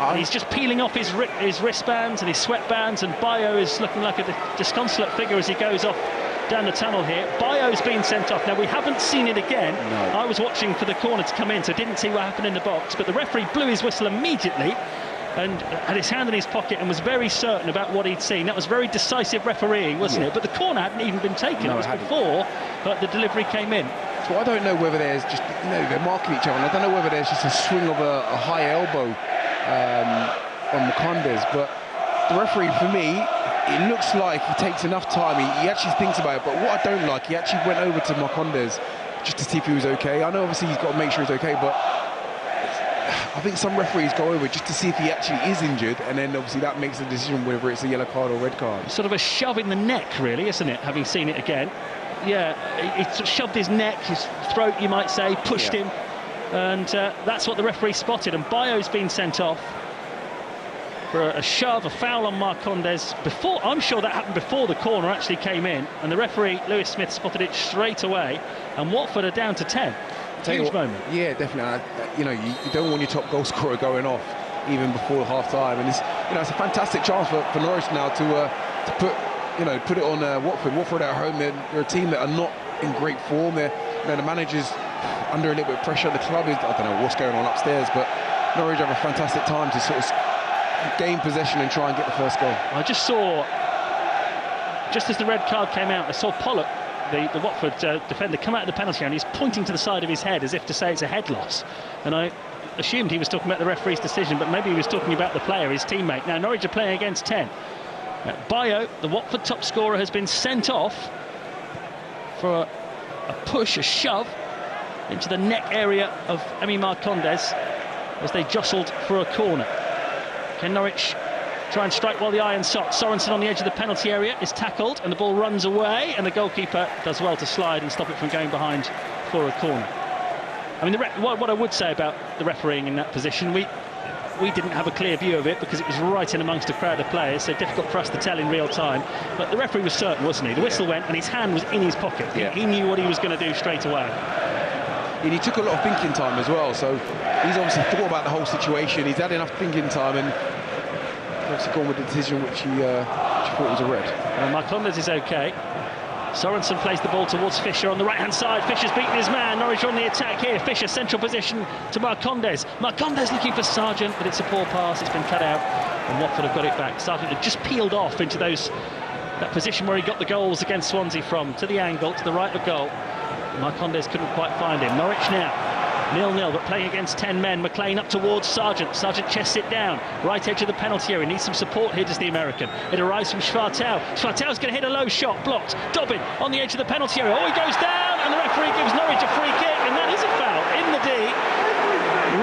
And he's just peeling off his wristbands and his sweatbands, and Bayo is looking like a disconsolate figure as he goes off down the tunnel here. Bayo's been sent off. Now, we haven't seen it again. No. I was watching for the corner to come in, so didn't see what happened in the box, but the referee blew his whistle immediately and had his hand in his pocket and was very certain about what he'd seen. That was very decisive refereeing, wasn't it? But the corner hadn't even been taken. No, it was it hadn't. before the delivery came in. So I don't know whether there's just, they're marking each other, and I don't know whether there's just a swing of a high elbow on Macondes, but the referee, for me, it looks like he takes enough time, he actually thinks about it. But what I don't like, he actually went over to Macondes just to see if he was okay. I know obviously he's got to make sure he's okay, but I think some referees go over just to see if he actually is injured, and then obviously that makes the decision whether it's a yellow card or red card. Sort of a shove in the neck, really, isn't it, having seen it again? Yeah, he sort of shoved his neck, his throat, you might say, pushed him, and that's what the referee spotted. And Bayo's been sent off for a shove, a foul on Marcondes. I'm sure that happened before the corner actually came in, and the referee, Lewis Smith, spotted it straight away, and Watford are down to 10. Huge moment. Yeah, definitely. You don't want your top goal scorer going off even before half-time, and it's it's a fantastic chance for Norwich now to put it on Watford. Watford at home, they're a team that are not in great form. The manager's under a little bit of pressure. The club is, I don't know what's going on upstairs, but Norwich have a fantastic time to sort of gain possession and try and get the first goal. I just saw, just as the red card came out, I saw Pollock, the Watford defender, come out of the penalty area, and he's pointing to the side of his head as if to say it's a head loss. And I assumed he was talking about the referee's decision, but maybe he was talking about the player, his teammate. Now Norwich are playing against 10. Bayo, the Watford top scorer, has been sent off for a push, a shove into the neck area of Emi Marcondes as they jostled for a corner. Can Norwich try and strike while the iron's hot? Sorensen on the edge of the penalty area is tackled, and the ball runs away, and the goalkeeper does well to slide and stop it from going behind for a corner. I mean, what I would say about the refereeing in that position, we didn't have a clear view of it because it was right in amongst a crowd of players, so difficult for us to tell in real time. But the referee was certain, wasn't he? The whistle went and his hand was in his pocket. He knew what he was going to do straight away. And he took a lot of thinking time as well, so he's obviously thought about the whole situation. He's had enough thinking time and obviously gone with the decision which he thought was a red. Well, Marcondes is okay. Sorensen plays the ball towards Fisher on the right-hand side. Fisher's beaten his man. Norwich on the attack here. Fisher, central position to Marcondes. Marcondes looking for Sargent, but it's a poor pass. It's been cut out, and Watford have got it back. Sargent had just peeled off into that position where he got the goals against Swansea from, to the angle, to the right of goal. Marcondes couldn't quite find him. Norwich now 0-0, but playing against 10 men. McLean up towards Sargent. Sargent chests it down. Right edge of the penalty area. Needs some support here, does the American. It arrives from Schwartau. Schwartau's going to hit a low shot. Blocked. Dobbin on the edge of the penalty area. Oh, he goes down, and the referee gives Norwich a free kick, and that is a foul in the D.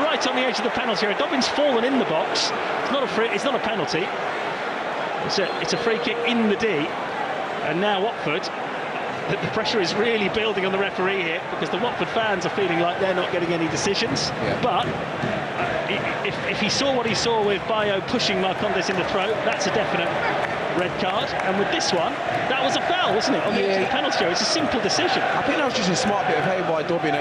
Right on the edge of the penalty area. Dobbin's fallen in the box. It's not a penalty. It's a free kick in the D. And now Watford, the pressure is really building on the referee here, because the Watford fans are feeling like they're not getting any decisions. Yeah. But if he saw what he saw with Bayo pushing Marcondes in the throat, that's a definite red card. And with this one, that was a foul, wasn't it? On the edge of the penalty area. It's a simple decision. I think that was just a smart bit of play by Dobbin.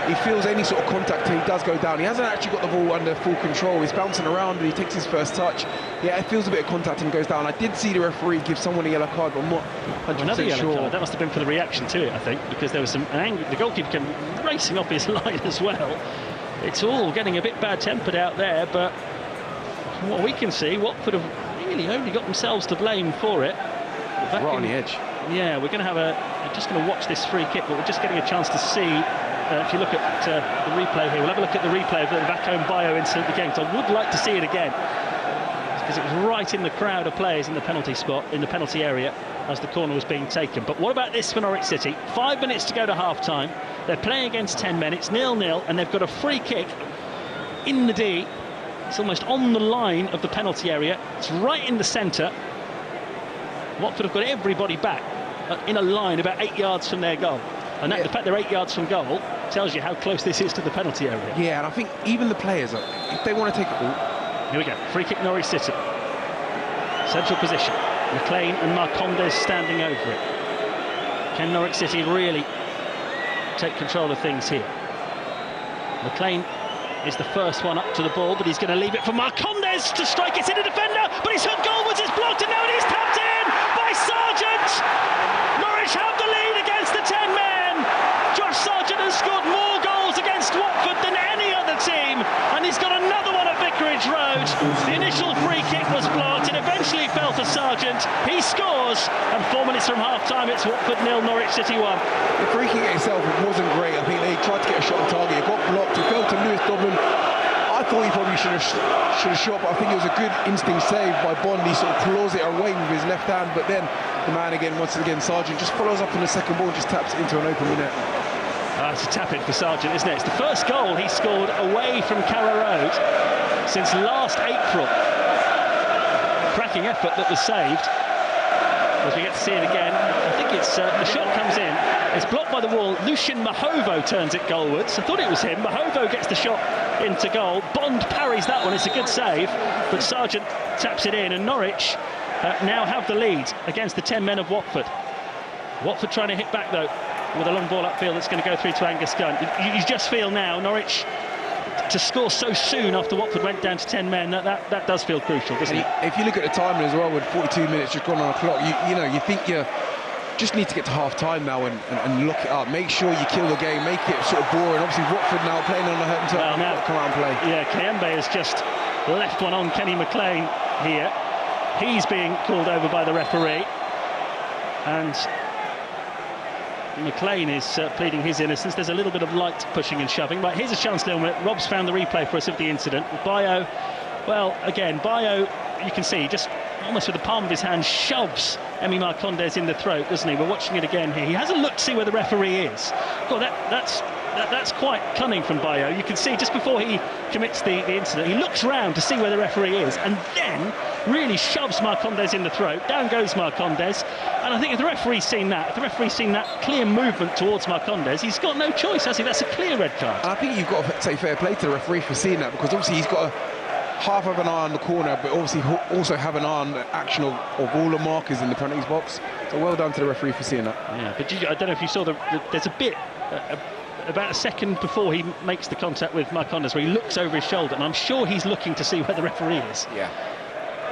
He feels any sort of contact and he does go down. He hasn't actually got the ball under full control. He's bouncing around and he takes his first touch. Yeah, it feels a bit of contact and goes down. I did see the referee give someone a yellow card, but I'm not 100% another yellow sure. Card. That must have been for the reaction to it, I think, because there was an anger. The goalkeeper came racing off his line as well. It's all getting a bit bad-tempered out there, but from what we can see, Watford have really only got themselves to blame for it. Right on the edge. Yeah, we're going to have just going to watch this free kick, but we're just getting a chance to see. If you look at the replay here, we'll have a look at the replay of the Vacco Bayo incident again, because I would like to see it again, because it was right in the crowd of players in the penalty spot, in the penalty area, as the corner was being taken. But what about this for Norwich City? 5 minutes to go to half-time. They're playing against 10 men. It's 0-0, and they've got a free kick in the D. It's almost on the line of the penalty area. It's right in the centre. Watford have got everybody back in a line about 8 yards from their goal. And the fact they're 8 yards from goal tells you how close this is to the penalty area. Yeah, and I think even the players, if they want to take a ball... Here we go, free kick Norwich City. Central position. McLean and Marcondes standing over it. Can Norwich City really take control of things here? McLean is the first one up to the ball, but he's going to leave it for Marcondes to strike. It's in a defender, but he's hit goalwards, it's blocked, and now it is tapped in by Sargent! Norwich have the lead against the 10 men! Josh Sargent has scored more goals against Watford than any other team, and he's got another one at Vicarage Road. The initial free kick was blocked, it eventually fell to Sargent. He scores, and 4 minutes from half-time, it's Watford 0, Norwich City 1. The free kick itself wasn't great. I think they tried to get a shot on target, it got blocked, it fell to Lewis Dobbin. I thought he probably should have shot, but I think it was a good instinct save by Bond. He sort of claws it away with his left hand, but then the man again, once again, Sargent just follows up on the second ball and just taps it into an open net. It's a tap-in for Sargent, isn't it? It's the first goal he scored away from Carrow Road since last April. Cracking effort that was saved. As we get to see it again, I think it's the shot comes in. It's blocked by the wall. Lucien Mahovo turns it goalwards. I thought it was him. Mahovo gets the shot into goal. Bond parries that one. It's a good save, but Sargent taps it in, and Norwich now have the lead against the 10 men of Watford. Watford trying to hit back though with a long ball upfield that's going to go through to Angus Gunn. You just feel now Norwich to score so soon after Watford went down to 10 men, that does feel crucial, doesn't it? If you look at the timing as well, with 42 minutes just gone on the clock, you think you just need to get to half-time now and lock it up. Make sure you kill the game, make it sort of boring. Obviously Watford now playing on the home turf, now come out and play. Yeah, Kayembe has just left one on Kenny McLean here. He's being called over by the referee, and McLean is pleading his innocence. There's a little bit of light pushing and shoving. Right, here's a chance, Rob's found the replay for us of the incident. Bayo, well, again, Bayo, you can see, just almost with the palm of his hand, shoves Emi Marcondes in the throat, doesn't he? We're watching it again here. He hasn't looked to see where the referee is. God, that's quite cunning from Bayo. You can see just before he commits the incident, he looks round to see where the referee is, and then really shoves Marcondes in the throat. Down goes Marcondes, and I think if the referee's seen that, clear movement towards Marcondes, he's got no choice, has he? That's a clear red card. And I think you've got to say fair play to the referee for seeing that, because obviously he's got half of an eye on the corner, but obviously also have an eye on the action of all the markers in the penalties box. So well done to the referee for seeing that. Yeah, but I don't know if you saw there's a bit about a second before he makes the contact with Marcondes where he looks over his shoulder, and I'm sure he's looking to see where the referee is. Yeah.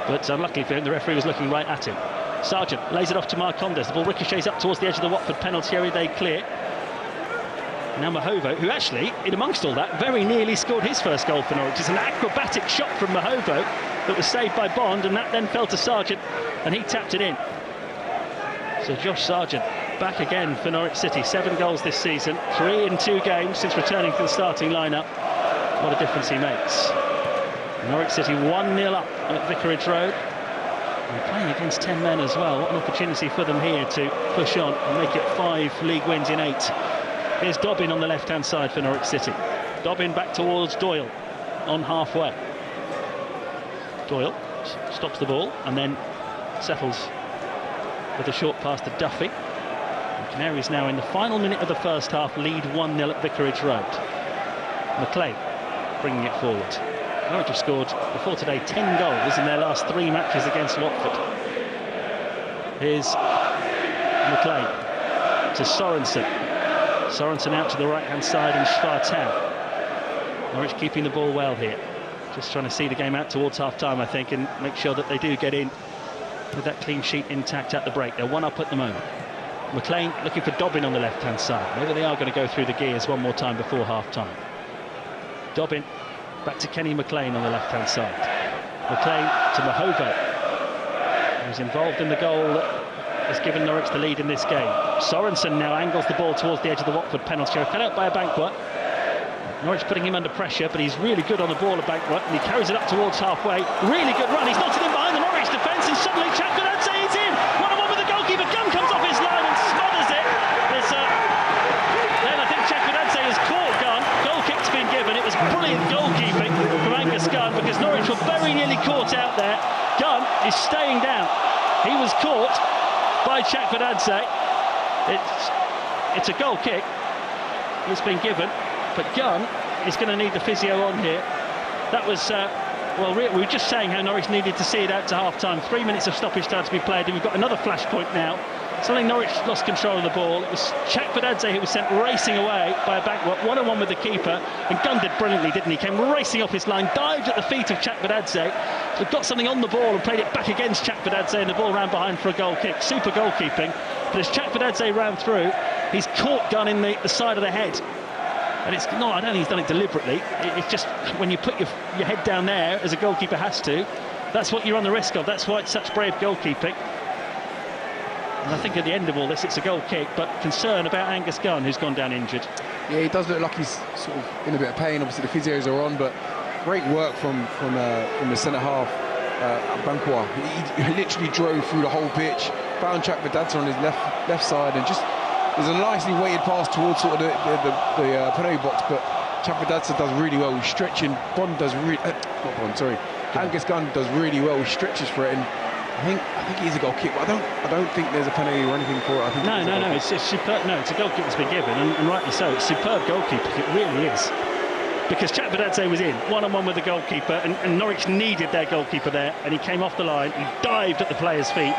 But unluckily for him, the referee was looking right at him. Sargent lays it off to Marcondes. The ball ricochets up towards the edge of the Watford penalty area. They clear. Now Mahovo, who actually, in amongst all that, very nearly scored his first goal for Norwich. It's an acrobatic shot from Mahovo that was saved by Bond, and that then fell to Sargent, and he tapped it in. So Josh Sargent back again for Norwich City. 7 goals this season, 3 in 2 games since returning to the starting lineup. What a difference he makes. Norwich City 1-0 up at Vicarage Road. And playing against 10 men as well. What an opportunity for them here to push on and make it 5 league wins in 8. Here's Dobbin on the left-hand side for Norwich City. Dobbin back towards Doyle on halfway. Doyle stops the ball and then settles with a short pass to Duffy. And Canaries now in the final minute of the first half lead 1-0 at Vicarage Road. McLean bringing it forward. Norwich have scored before today 10 goals in their last 3 matches against Watford. Here's McLean to Sorensen. Sorensen out to the right-hand side and Schwartau. Norwich keeping the ball well here. Just trying to see the game out towards half-time, I think, and make sure that they do get in with that clean sheet intact at the break. They're 1 up at the moment. McLean looking for Dobbin on the left-hand side. Maybe they are going to go through the gears one more time before half-time. Dobbin back to Kenny McLean on the left-hand side. McLean to Mahovo, who's involved in the goal that has given Norwich the lead in this game. Sorensen now angles the ball towards the edge of the Watford penalty area, cut out by a Banquet. Norwich putting him under pressure, but he's really good on the ball, a Banquet, and he carries it up towards halfway. Really good run, he's knotted in behind the Norwich defence, and suddenly Chakveradze is in! 1-on-1 with the goalkeeper, Gunn comes off his line and smothers it. Then I think Chakveradze has caught Gunn. Goal kick's been given. It was brilliant goalkeeping from Angus Gunn, because Norwich were very nearly caught out there. Gunn is staying down. He was caught by Chakveradze. It's a goal kick that's been given, but Gunn is going to need the physio on here. That was, we were just saying how Norwich needed to see it out to half-time. 3 minutes of stoppage time to be played, and we've got another flashpoint now. Suddenly Norwich lost control of the ball. It was Chakveradze who was sent racing away by a Banquet, 1-on-1 with the keeper, and Gunn did brilliantly, didn't he? Came racing off his line, dived at the feet of Chakveradze, but got something on the ball and played it back against Chakveradze, and the ball ran behind for a goal kick. Super goalkeeping. But as Chakveradze ran through, he's caught Gunn in the side of the head. And it's not, I don't think he's done it deliberately. It's just when you put your head down there, as a goalkeeper has to, that's what you're on the risk of. That's why it's such brave goalkeeping. And I think at the end of all this, it's a goal kick, but concern about Angus Gunn, who's gone down injured. Yeah, he does look like he's sort of in a bit of pain. Obviously, the physios are on, but great work from the centre half, Banquet. He literally drove through the whole pitch, found Chakveradze on his left side, and just there's a nicely weighted pass towards sort of the penalty box, but Chakveradze does really well. He's stretching. Angus Gunn does really well. He stretches for it, and I think he's a goal kick. But I don't think there's a penalty or anything for it. I think no. It's superb. No, it's a goal kick that's been given, and rightly so. It's superb goalkeeping. It really is. Because Chakveradze was in 1-on-1 with the goalkeeper, and Norwich needed their goalkeeper there, and he came off the line. He dived at the player's feet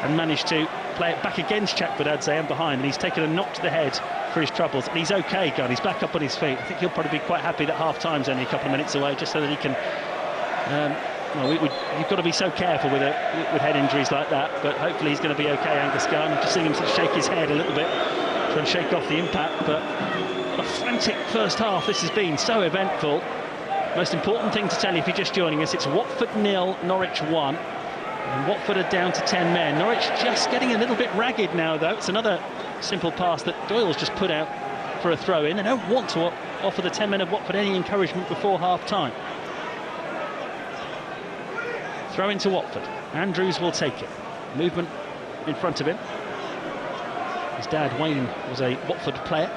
and managed to play it back against Chakveradze and behind, and he's taken a knock to the head for his troubles, and he's okay, Gunn. He's back up on his feet. I think he'll probably be quite happy that half-time's only a couple of minutes away, just so that he can you've got to be so careful with head injuries like that, but hopefully he's going to be okay, Angus Gunn. I've just seen him sort of shake his head a little bit, try and shake off the impact, but what a frantic first half this has been, so eventful. Most important thing to tell you if you're just joining us, it's Watford 0, Norwich 1. And Watford are down to 10 men. Norwich just getting a little bit ragged now, though. It's another simple pass that Doyle's just put out for a throw-in. They don't want to offer the 10 men of Watford any encouragement before half-time. Throw into Watford. Andrews will take it. Movement in front of him. His dad, Wayne, was a Watford player.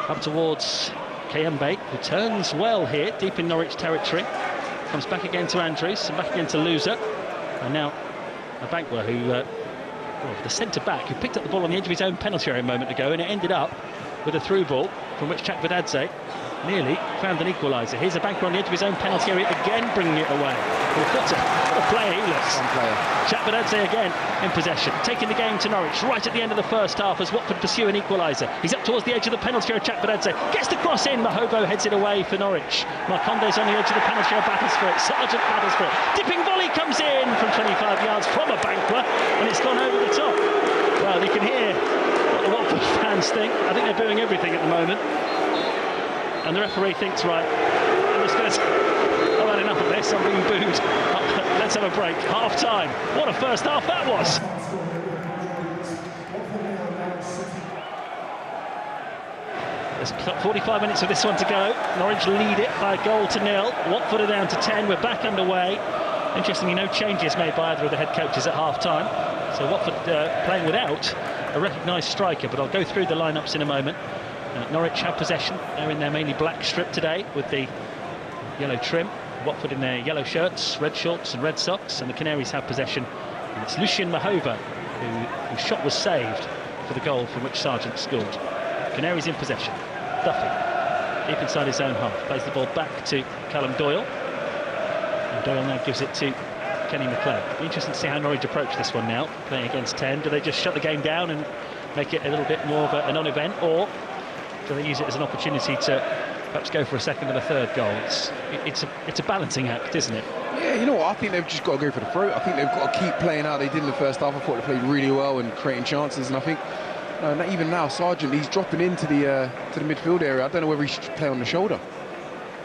Up towards Kayembe, who turns well here, deep in Norwich territory. Comes back again to Andrews, and back again to Loser. And now a Banquet who, the centre-back, who picked up the ball on the edge of his own penalty area a moment ago, and it ended up with a through ball from which Chakveradze nearly found an equaliser. Here's a Banquet on the edge of his own penalty area, again bringing it away. What a player he looks. Chakveradze again in possession, taking the game to Norwich right at the end of the first half as Watford pursue an equaliser. He's up towards the edge of the penalty area. Chakveradze gets the cross in. Mahovo heads it away for Norwich. Marconde's on the edge of the penalty area, battles for it. Sargent battles for it. Dipping volley comes in from 25 yards from a Banquet, and it's gone over the top. Well, you can hear what the Watford fans think. I think they're booing everything at the moment. And the referee thinks, right, I'm just going to... I've had enough of this, I'm being booed. Let's have a break. Half-time. What a first half that was. There's 45 minutes of this one to go. Norwich lead it by 1-0. Watford are down to 10. We're back underway. Interestingly, no changes made by either of the head coaches at half-time. So Watford playing without a recognised striker, but I'll go through the lineups in a moment. Norwich have possession. They're in their mainly black strip today with the yellow trim. Watford in their yellow shirts, red shorts and red socks, and the Canaries have possession. And it's Lucien Mahova whose shot was saved for the goal from which Sargent scored. Canaries in possession. Duffy, deep inside his own half, plays the ball back to Callum Doyle. And Doyle now gives it to Kenny McLean. It'll be interesting to see how Norwich approach this one now, playing against 10. Do they just shut the game down and make it a little bit more of a non-event, or do they use it as an opportunity to perhaps go for a second and a third goal? It's a balancing act, isn't it? Yeah, you know what? I think they've just got to go for the throat. I think they've got to keep playing how they did in the first half. I thought they played really well and creating chances, and I think even now Sargent, he's dropping into the midfield area. I don't know whether he should play on the shoulder.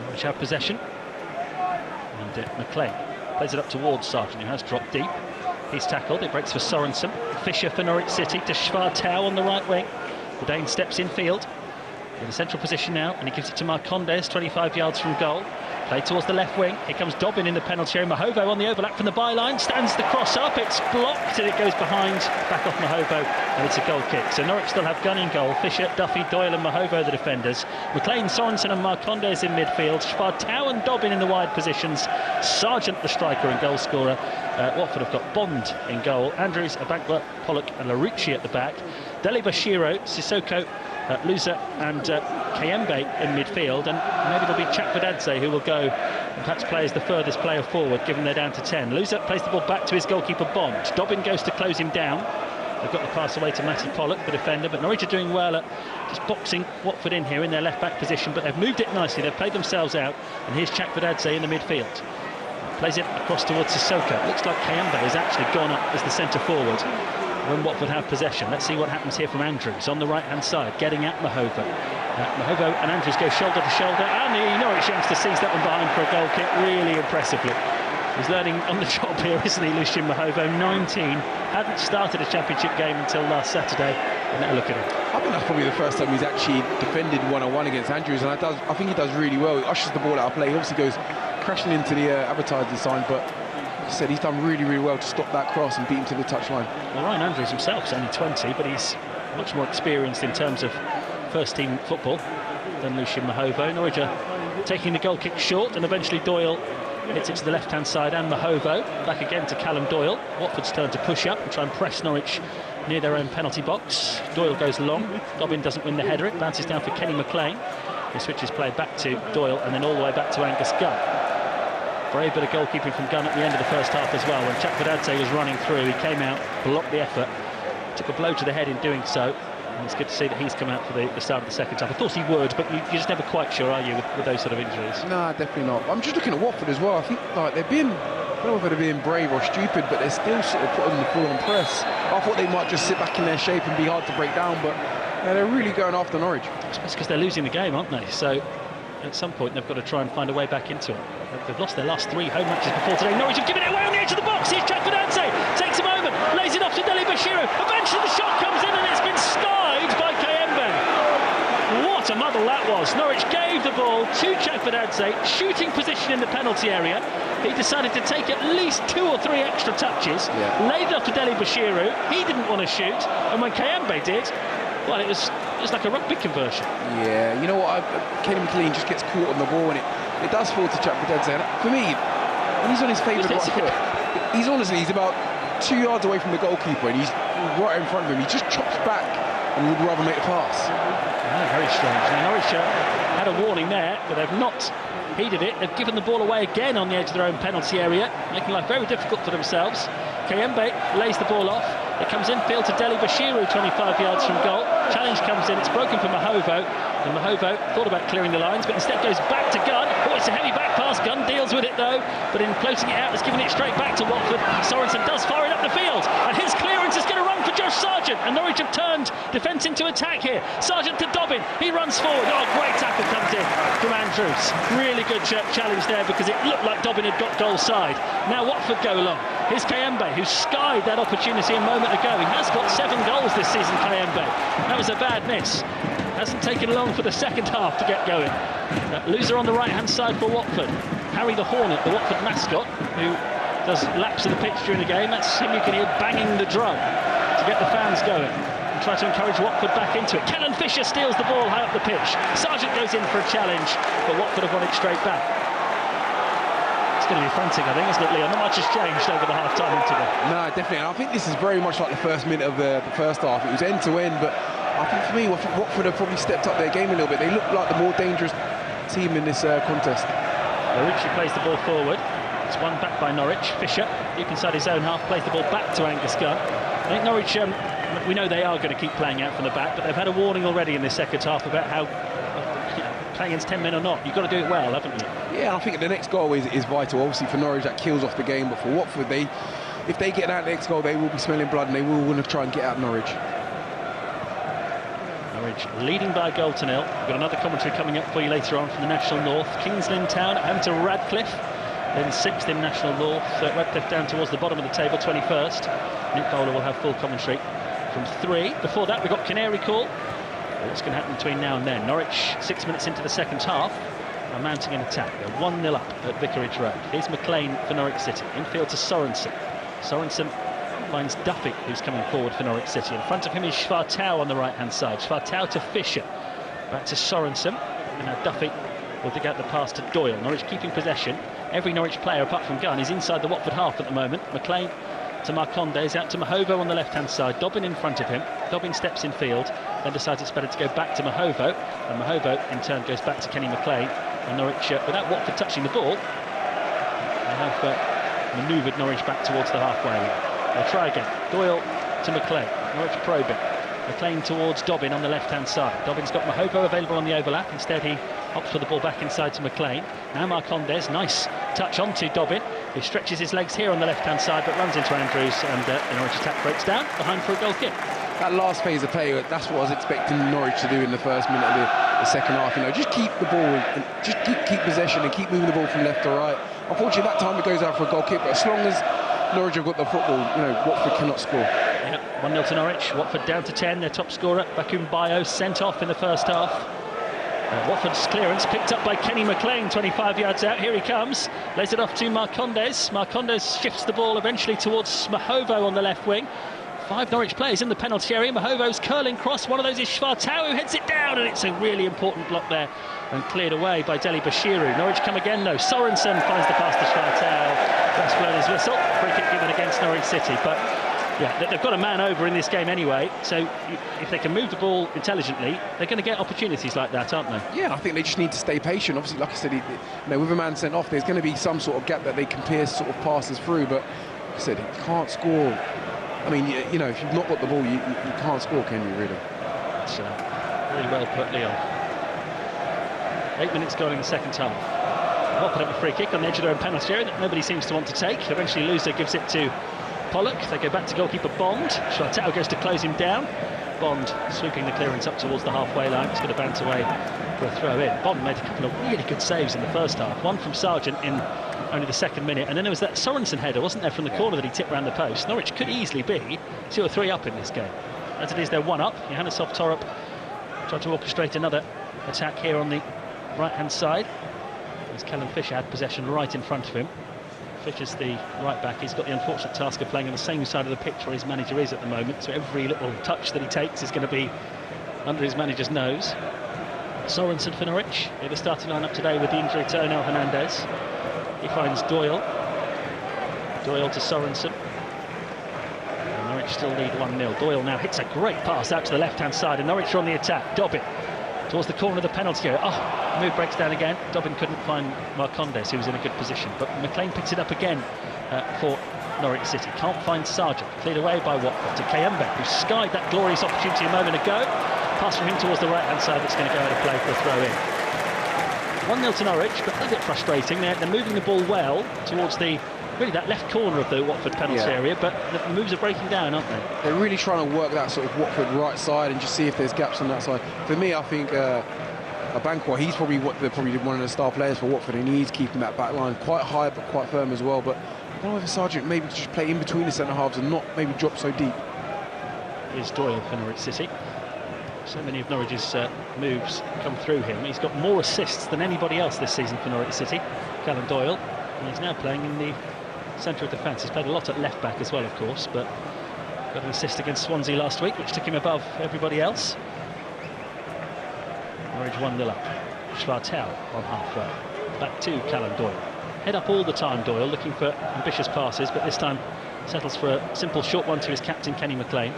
Norwich have possession, and McLean plays it up towards Sargent, who has dropped deep. He's tackled, it breaks for Sorensen. Fisher for Norwich City to Schwartau on the right wing. The Dane steps in field in a central position now, and he gives it to Marcondes, 25 yards from goal. Play towards the left wing. Here comes Dobbin in the penalty area. Mahovo on the overlap from the byline, stands the cross up, it's blocked and it goes behind, back off Mahovo, and it's a goal kick. So Norwich still have gun in goal. Fisher, Duffy, Doyle and Mahovo the defenders. McLean, Sorensen and Marcondes in midfield. Schwartau and Dobbin in the wide positions. Sargent the striker and goal scorer. Watford have got Bond in goal. Andrews, Abankwa, Pollock and Larucci at the back. Dele Bashiro, Sissoko, Luza and Kayembe in midfield, and maybe there'll be Chakvedadze who will go and perhaps play as the furthest player forward, given they're down to 10. Luza plays the ball back to his goalkeeper Bond. Dobbin goes to close him down. They've got the pass away to Matty Pollock, the defender, but Norwich are doing well at just boxing Watford in here in their left back position, but they've moved it nicely, they've played themselves out, and here's Chakvedadze in the midfield. Plays it across towards Sissoko. Looks like Kayembe has actually gone up as the centre forward when Watford have possession. Let's see what happens here from Andrews on the right-hand side, getting at Mahovo. Mahovo and Andrews go shoulder to shoulder, and the Norwich youngster sees that one behind for a goal kick really impressively. He's learning on the job here, isn't he, Lucien Mahovo? 19, hadn't started a championship game until last Saturday, and now look at him. I think that's probably the first time he's actually defended one-on-one against Andrews, and I think he does really well. He ushers the ball out of play. He obviously goes crashing into the advertising sign, but like I said, he's done really, really well to stop that cross and beat him to the touchline. Well, Ryan Andrews himself is only 20, but he's much more experienced in terms of first-team football than Lucien Mahovo. Norwich are taking the goal kick short, and eventually Doyle hits it to the left-hand side, and Mahovo back again to Callum Doyle. Watford's turn to push up and try and press Norwich near their own penalty box. Doyle goes long. Dobbin doesn't win the header. It bounces down for Kenny McLean. He switches play back to Doyle and then all the way back to Angus Gunn. Brave bit of goalkeeping from Gunn at the end of the first half as well. When Chakvedadze was running through, he came out, blocked the effort, took a blow to the head in doing so. And it's good to see that he's come out for the start of the second half. I thought he would, but you're just never quite sure, are you, with those sort of injuries? No, definitely not. I'm just looking at Watford as well. I think like they're being, I don't know whether they're being brave or stupid, but they're still sort of putting the full on press. I thought they might just sit back in their shape and be hard to break down, but they're really going after Norwich. It's because they're losing the game, aren't they? So at some point they've got to try and find a way back into it. They've lost their last 3 home matches before today. Norwich have given it away on the edge of the box. Here's Chakvedadze, takes a moment, lays it off to Dele Bashiro. Eventually the shot comes in and it's been skied by Kayembe. What a muddle that was. Norwich gave the ball to Chakvedadze, shooting position in the penalty area. He decided to take at least 2 or 3 extra touches, laid it off to Dele Bashiro. He didn't want to shoot, and when Kayembe did, well, it was like a rugby conversion. Yeah, you know what? Kenny McLean just gets caught on the ball, and it does fall to Chakvedadze. For me, when he's on his favourite right foot, he's about 2 yards away from the goalkeeper, and he's right in front of him. He just chops back and would rather make a pass. Very strange. Now, Norwich had a warning there, but they've not heeded it. They've given the ball away again on the edge of their own penalty area, making life very difficult for themselves. Kayembe lays the ball off. It comes infield to Dele Bashiro, 25 yards from goal. Challenge comes in, it's broken for Mahovo. And Mahovo thought about clearing the lines, but instead goes back to Gunn. Oh, it's a heavy back pass. Gunn deals with it though, but in floating it out, has given it straight back to Watford. Sorensen does fire it up the field, and his clearance is going to run for Josh Sargent. And Norwich have turned defence into attack here. Sargent to Dobbin, he runs forward. Oh, great tackle comes in from Andrews. Really good challenge there, because it looked like Dobbin had got goal side. Now Watford go long. Here's Kayembe, who skied that opportunity a moment ago. He has got 7 goals this season, Kayembe. That was a bad miss. hasn't taken long for the second half to get going. Loser on the right-hand side for Watford. Harry the Hornet, the Watford mascot, who does laps of the pitch during the game. That's him you can hear banging the drum to get the fans going and try to encourage Watford back into it. Kellen Fisher steals the ball high up the pitch. Sargent goes in for a challenge, but Watford have won it straight back. It's going to be frantic, I think, isn't it, Leon? Not much has changed over the half-time interval. No, definitely. And I think this is very much like the first minute of the first half. It was end-to-end, but I think for me, Watford have probably stepped up their game a little bit. They look like the more dangerous team in this contest. Norwich plays the ball forward. It's won back by Norwich. Fisher, deep inside his own half, plays the ball back to Angus Gunn. I think Norwich, we know they are going to keep playing out from the back, but they've had a warning already in this second half about how, playing against 10 men or not, you've got to do it well, haven't you? Yeah, I think the next goal is vital. Obviously for Norwich, that kills off the game, but for Watford, if they get that next goal, they will be smelling blood and they will want to try and get out Norwich. Norwich leading by a goal to nil. We've got another commentary coming up for you later on from the National North. Kings Lynn Town home to Radcliffe, then 6th in National North. Radcliffe down towards the bottom of the table, 21st. Nick Bowler will have full commentary from 3. Before that, we've got Canary Call. What's going to happen between now and then? Norwich, 6 minutes into the second half, are mounting an attack. They're 1-0 up at Vicarage Road. Here's McLean for Norwich City. Infield to Sorensen. Sorensen finds Duffy, who's coming forward for Norwich City. In front of him is Schwartau on the right-hand side. Schwartau to Fisher. Back to Sorensen. And now Duffy will dig out the pass to Doyle. Norwich keeping possession. Every Norwich player, apart from Gunn, is inside the Watford half at the moment. McLean to Marcondes, out to Mahovo on the left-hand side. Dobbin in front of him. Dobbin steps in field, then decides it's better to go back to Mahovo. And Mahovo, in turn, goes back to Kenny McLean. And Norwich, without Watford touching the ball, they have manoeuvred Norwich back towards the halfway line. They'll try again. Doyle to McLean. Norwich probing. McLean towards Dobbin on the left-hand side. Dobbin's got Mahovo available on the overlap. Instead, he opts for the ball back inside to McLean. Now Marcondes, nice touch onto Dobbin, who stretches his legs here on the left-hand side, but runs into Andrews, and the Norwich attack breaks down behind for a goal kick. That last phase of play, that's what I was expecting Norwich to do in the first minute of the second half. You know, just keep the ball, and just keep possession, and keep moving the ball from left to right. Unfortunately, that time it goes out for a goal kick, but as long as Norwich have got the football, you know, Watford cannot score. Yeah, 1-0 to Norwich. Watford down to 10. Their top scorer, Bakum Bayo, sent off in the first half. Watford's clearance picked up by Kenny McLean, 25 yards out. Here he comes. Lays it off to Marcondes. Marcondes shifts the ball eventually towards Mahovo on the left wing. 5 Norwich players in the penalty area. Mahovo's curling cross. One of those is Schwartau, who heads it down, and it's a really important block there and cleared away by Deli Bashiru. Norwich come again though. Sorensen finds the pass to Schwartau. That's blown his whistle. Free kick given against Norwich City. But yeah, they've got a man over in this game anyway, so if they can move the ball intelligently, they're going to get opportunities like that, aren't they? Yeah, I think they just need to stay patient. Obviously, like I said, you know, with a man sent off, there's going to be some sort of gap that they can pierce sort of passes through, but like I said, you can't score. I mean, you know, if you've not got the ball, you can't score, can you, really? It's really well put, Leon. 8 minutes gone in the second half. Watford have a free kick on the edge of their own penalty area that nobody seems to want to take. Eventually, Loser gives it to Pollock. They go back to goalkeeper Bond. Schwartau goes to close him down. Bond sweeping the clearance up towards the halfway line. It's going to bounce away for a throw in. Bond made a couple of really good saves in the first half. One from Sargent in only the second minute, and then there was that Sorensen header, wasn't there, from the corner that he tipped round the post. Norwich could easily be 2 or 3 up in this game. As it is, they're 1 up. Johannesov Torup tried to orchestrate another attack here on the right-hand side. As Kellen Fisher had possession right in front of him. Fisher's the right back. He's got the unfortunate task of playing on the same side of the pitch where his manager is at the moment, so every little touch that he takes is going to be under his manager's nose. Sorensen for Norwich in the starting line-up today with the injury to Onel Hernandez. He finds Doyle. Doyle to Sorensen. And Norwich still lead 1-0. Doyle now hits a great pass out to the left-hand side, and Norwich are on the attack. Dobbin towards the corner of the penalty area. Oh, the move breaks down again. Dobbin couldn't find Marcondes, who was in a good position, but McLean picks it up again for Norwich City. Can't find Sargent. Cleared away by Watford to Kayembe, who skied that glorious opportunity a moment ago. Pass from him towards the right-hand side that's going to go out of play for a throw-in. 1-0 to Norwich, but a little bit frustrating. They're moving the ball well towards really that left corner of the Watford penalty area, but the moves are breaking down, aren't they? They're really trying to work that sort of Watford right side and just see if there's gaps on that side. For me, I think Abankwah, he's probably one of the star players for Watford, and he's keeping that back line quite high but quite firm as well. But I don't know if Sargent maybe just play in between the centre halves and not maybe drop so deep. Here's Doyle for Norwich City. So many of Norwich's moves come through him. He's got more assists than anybody else this season for Norwich City, Callum Doyle, and he's now playing in the centre of defence. He's played a lot at left back as well, of course, but got an assist against Swansea last week, which took him above everybody else. Norwich 1-0 up. Schwartau on halfway. Back to Callum Doyle. Head up all the time, Doyle, looking for ambitious passes, but this time settles for a simple short one to his captain, Kenny McLean.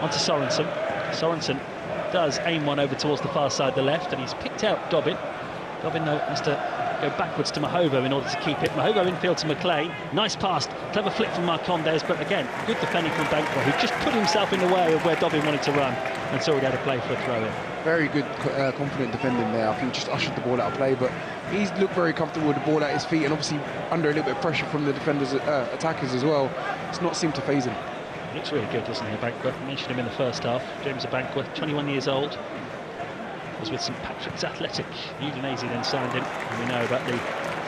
On to Sorensen. Sorensen does aim one over towards the far side, the left, and he's picked out Dobbin. Dobbin, though, has to go backwards to Mahovo in order to keep it. Mahovo infield to McLean. Nice pass, clever flick from Marcondes, but again, good defending from Banquo, who just put himself in the way of where Dobbin wanted to run and saw he had a play for a throw-in. Very good, confident defending there. I think just ushered the ball out of play, but he's looked very comfortable with the ball at his feet, and obviously under a little bit of pressure from the defenders, attackers as well. It's not seemed to faze him. Looks really good, doesn't he, Banquo? I mentioned him in the first half. James Banquo, 21 years old. Was with St Patrick's Athletic. Udinese then signed him, and we know about the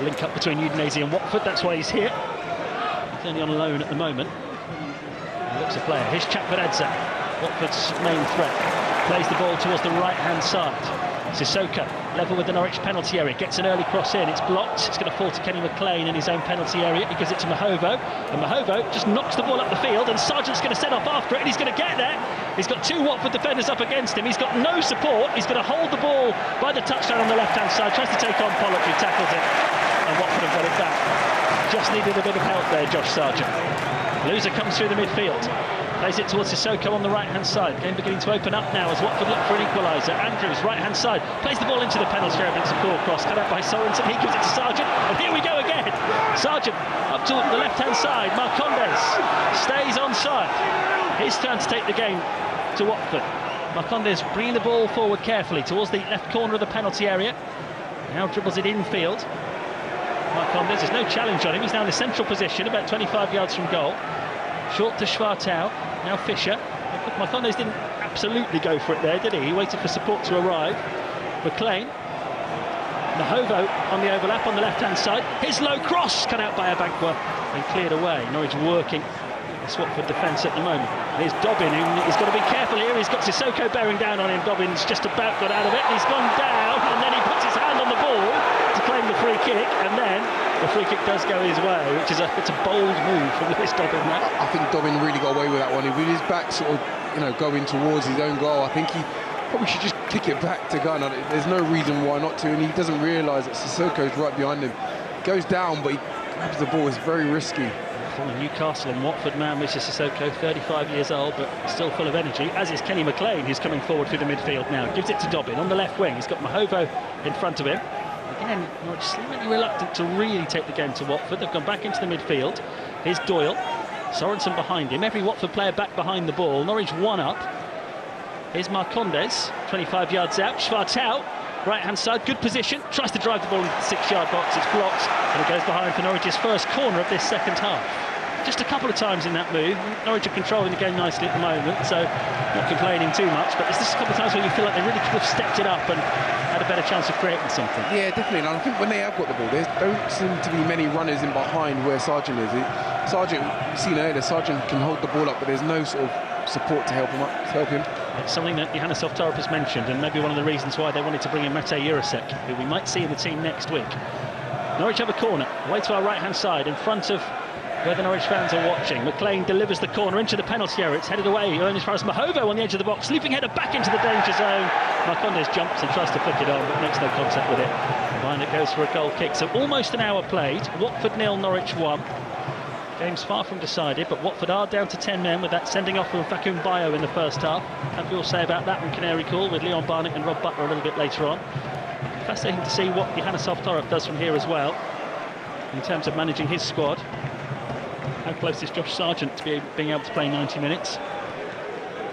link-up between Udinese and Watford. That's why he's here. He's only on loan at the moment. He looks a player. Here's Chakveradze, Watford's main threat. Plays the ball towards the right-hand side. Sissoko, level with the Norwich penalty area, gets an early cross in, it's blocked, it's going to fall to Kenny McLean in his own penalty area. He gives it to Mahovo, and Mahovo just knocks the ball up the field, and Sargent's going to set off after it, and he's going to get there. He's got two Watford defenders up against him, he's got no support, he's going to hold the ball by the touchdown on the left-hand side, tries to take on Pollock, who tackles it, and Watford have got it back. Just needed a bit of help there, Josh Sargent. Loser comes through the midfield. Plays it towards Sissoko on the right-hand side. Game beginning to open up now as Watford look for an equaliser. Andrews, right-hand side, plays the ball into the penalty area. It's a poor cross, cut out by Sorensen. He gives it to Sargent, and here we go again. Sargent up to the left-hand side. Marcondes stays onside. His turn to take the game to Watford. Marcondes bringing the ball forward carefully towards the left corner of the penalty area. Now dribbles it infield. Marcondes, there's no challenge on him. He's now in the central position, about 25 yards from goal. Short to Schwartau, now Fisher. Marcondes didn't absolutely go for it there, did he? He waited for support to arrive. McLean. Mahovo on the overlap on the left-hand side. His low cross cut out by Abankwa and cleared away. Norwich working the Watford defence at the moment. Here's Dobbin, who he's got to be careful here. He's got Sissoko bearing down on him. Dobbin's just about got out of it. He's gone down, and then he puts his hand on the ball to claim the free kick, and then the free kick does go his way, which is it's a bold move from Lewis Dobbin. I think Dobbin really got away with that one. With his back sort of, going towards his own goal, I think he probably should just kick it back to Gunn. There's no reason why not to, and he doesn't realise that Sissoko's right behind him. Goes down, but he grabs the ball. It's very risky. Former Newcastle and Watford man, Mr. Sissoko, 35 years old, but still full of energy, as is Kenny McLean, who's coming forward through the midfield now. Gives it to Dobbin on the left wing. He's got Mahovo in front of him. Again, Norwich slightly reluctant to really take the game to Watford. They've gone back into the midfield. Here's Doyle. Sorensen behind him. Every Watford player back behind the ball. Norwich one up. Here's Marcondes, 25 yards out. Schwartau, right-hand side, good position. Tries to drive the ball into the 6-yard box. It's blocked, and it goes behind for Norwich's first corner of this second half. Just a couple of times in that move. Norwich are controlling the game nicely at the moment, so not complaining too much, but there's just a couple of times where you feel like they really could have stepped it up and had a better chance of creating something. Yeah, definitely, and I think when they have got the ball, there don't seem to be many runners in behind where Sargent is. Sargent, you've seen earlier, Sargent can hold the ball up, but there's no sort of support to help him. It's something that Johannes Oftarup has mentioned, and maybe one of the reasons why they wanted to bring in Mate Jurasek, who we might see in the team next week. Norwich have a corner, away to our right-hand side, in front of where the Norwich fans are watching. McLean delivers the corner into the penalty area. It's headed away, only as far as Mahovo on the edge of the box. Leaping header back into the danger zone. Marcondes jumps and tries to flick it on, but makes no contact with it. Behind it goes for a goal kick. So almost an hour played. Watford 0, Norwich 1. Game's far from decided, but Watford are down to 10 men with that sending off of Fakum Bayo in the first half. Have you all say about that on Canary Call with Leon Barnett and Rob Butler a little bit later on. Fascinating to see what Johannes Oftarup does from here as well, in terms of managing his squad. How close is Josh Sargent to being able to play 90 minutes?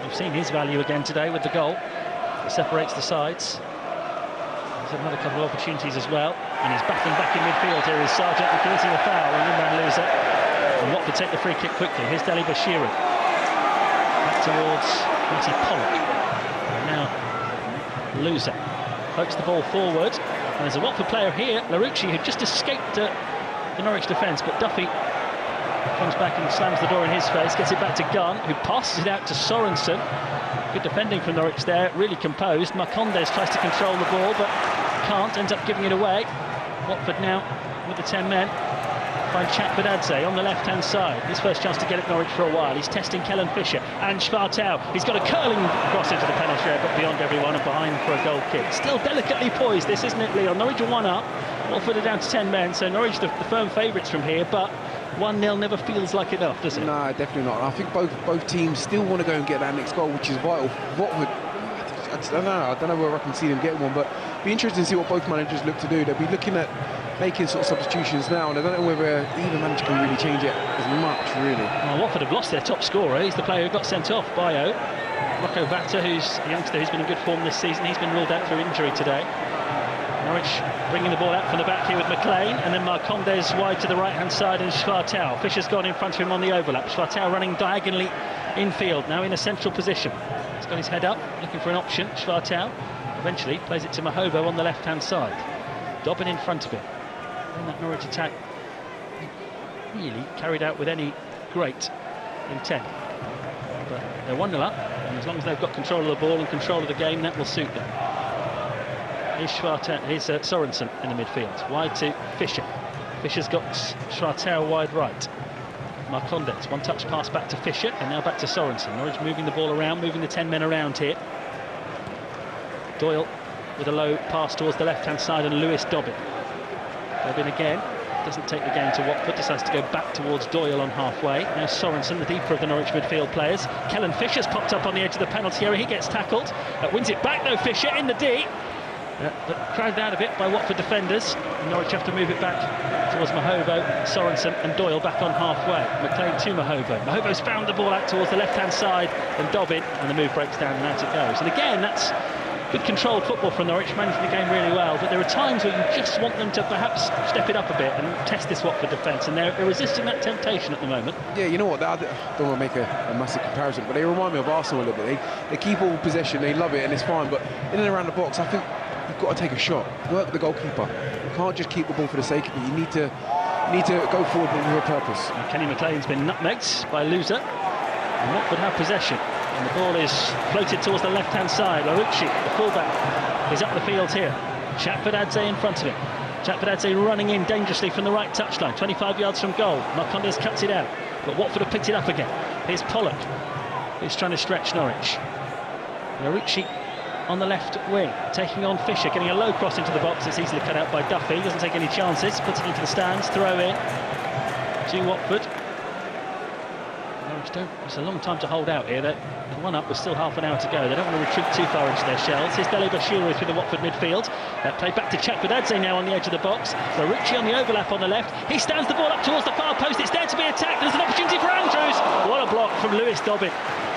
We've seen his value again today with the goal that separates the sides. There's another couple of opportunities as well, and he's battling back in midfield. Here is Sargent committing a foul, and in-man loser. And Watford take the free kick quickly. Here's Deli Bashiru. Back towards Matty Pollock. And now loser pokes the ball forward. And there's a Watford player here, Larucci, who just escaped the Norwich defence, but Duffy comes back and slams the door in his face, gets it back to Gunn, who passes it out to Sorensen. Good defending from Norwich there, really composed. Marcondes tries to control the ball, but can't, ends up giving it away. Watford now with the 10 men. Find Chakvedadze on the left-hand side. His first chance to get at Norwich for a while. He's testing Kellen Fisher and Schwartau. He's got a curling cross into the penalty area, but beyond everyone and behind for a goal kick. Still delicately poised, this, isn't it, Leon? Norwich are 1 up. Watford are down to 10 men, so Norwich the firm favourites from here, but 1-0 never feels like enough, does it? No, definitely not. I think both teams still want to go and get that next goal, which is vital. Watford, I don't know whether I can see them getting one, but it'll be interesting to see what both managers look to do. They'll be looking at making sort of substitutions now, and I don't know whether either manager can really change it as much, really. Well, Watford have lost their top scorer. He's the player who got sent off, Bayo. Rocco Vata, who's a youngster who's been in good form this season. He's been ruled out through injury today. Norwich bringing the ball out from the back here with McLean, and then Marcondes wide to the right-hand side, and Schwartau. Fisher's gone in front of him on the overlap. Schwartau running diagonally infield, now in a central position. He's got his head up, looking for an option. Schwartau eventually plays it to Mahobo on the left-hand side. Dobbin in front of him. And that Norwich attack really carried out with any great intent. But they're 1-0 up, and as long as they've got control of the ball and control of the game, that will suit them. Here's Sorensen in the midfield, wide to Fisher. Fisher's got Schwartau wide right. Marcondes, one-touch pass back to Fisher, and now back to Sorensen. Norwich moving the ball around, moving the 10 men around here. Doyle with a low pass towards the left-hand side, and Lewis Dobbin. Dobbin again, doesn't take the game to Watford, decides to go back towards Doyle on halfway. Now Sorensen, the deeper of the Norwich midfield players. Kellen Fisher's popped up on the edge of the penalty area, he gets tackled. Wins it back though, Fisher in the D. But crowded out a bit by Watford defenders. And Norwich have to move it back towards Mahobo, Sorensen and Doyle back on halfway. McLean to Mahobo. Mahobo's found the ball out towards the left-hand side, and Dobbin, and the move breaks down and out it goes. And again, that's good controlled football from Norwich, managing the game really well, but there are times where you just want them to perhaps step it up a bit and test this Watford defence, and they're resisting that temptation at the moment. Yeah, you know what, I don't want to make a massive comparison, but they remind me of Arsenal a little bit. They keep all possession, they love it, and it's fine, but in and around the box, I think you've got to take a shot, work the goalkeeper. You can't just keep the ball for the sake of it. You need to go forward with a purpose. And Kenny McLean's been nutmegged by Loser, and Watford have possession. And the ball is floated towards the left-hand side. Larucci, the fullback, is up the field here. Chakvedadze in front of him. Chakvedadze running in dangerously from the right touchline, 25 yards from goal. Marcondes cuts it out, but Watford have picked it up again. Here's Pollock, who's trying to stretch Norwich. Larucci on the left wing, taking on Fisher, getting a low cross into the box. It's easily cut out by Duffy, doesn't take any chances, puts it into the stands, throw in to Watford. It's a long time to hold out here. They're 1 up with still half an hour to go. They don't want to retreat too far into their shells. Here's Dele Bashiru through the Watford midfield. Played back to Chakvedadze now on the edge of the box. Larucci on the overlap on the left. He stands the ball up towards the far post. It's there to be attacked. There's an opportunity for Andrews. What a block from Lewis Dobbin.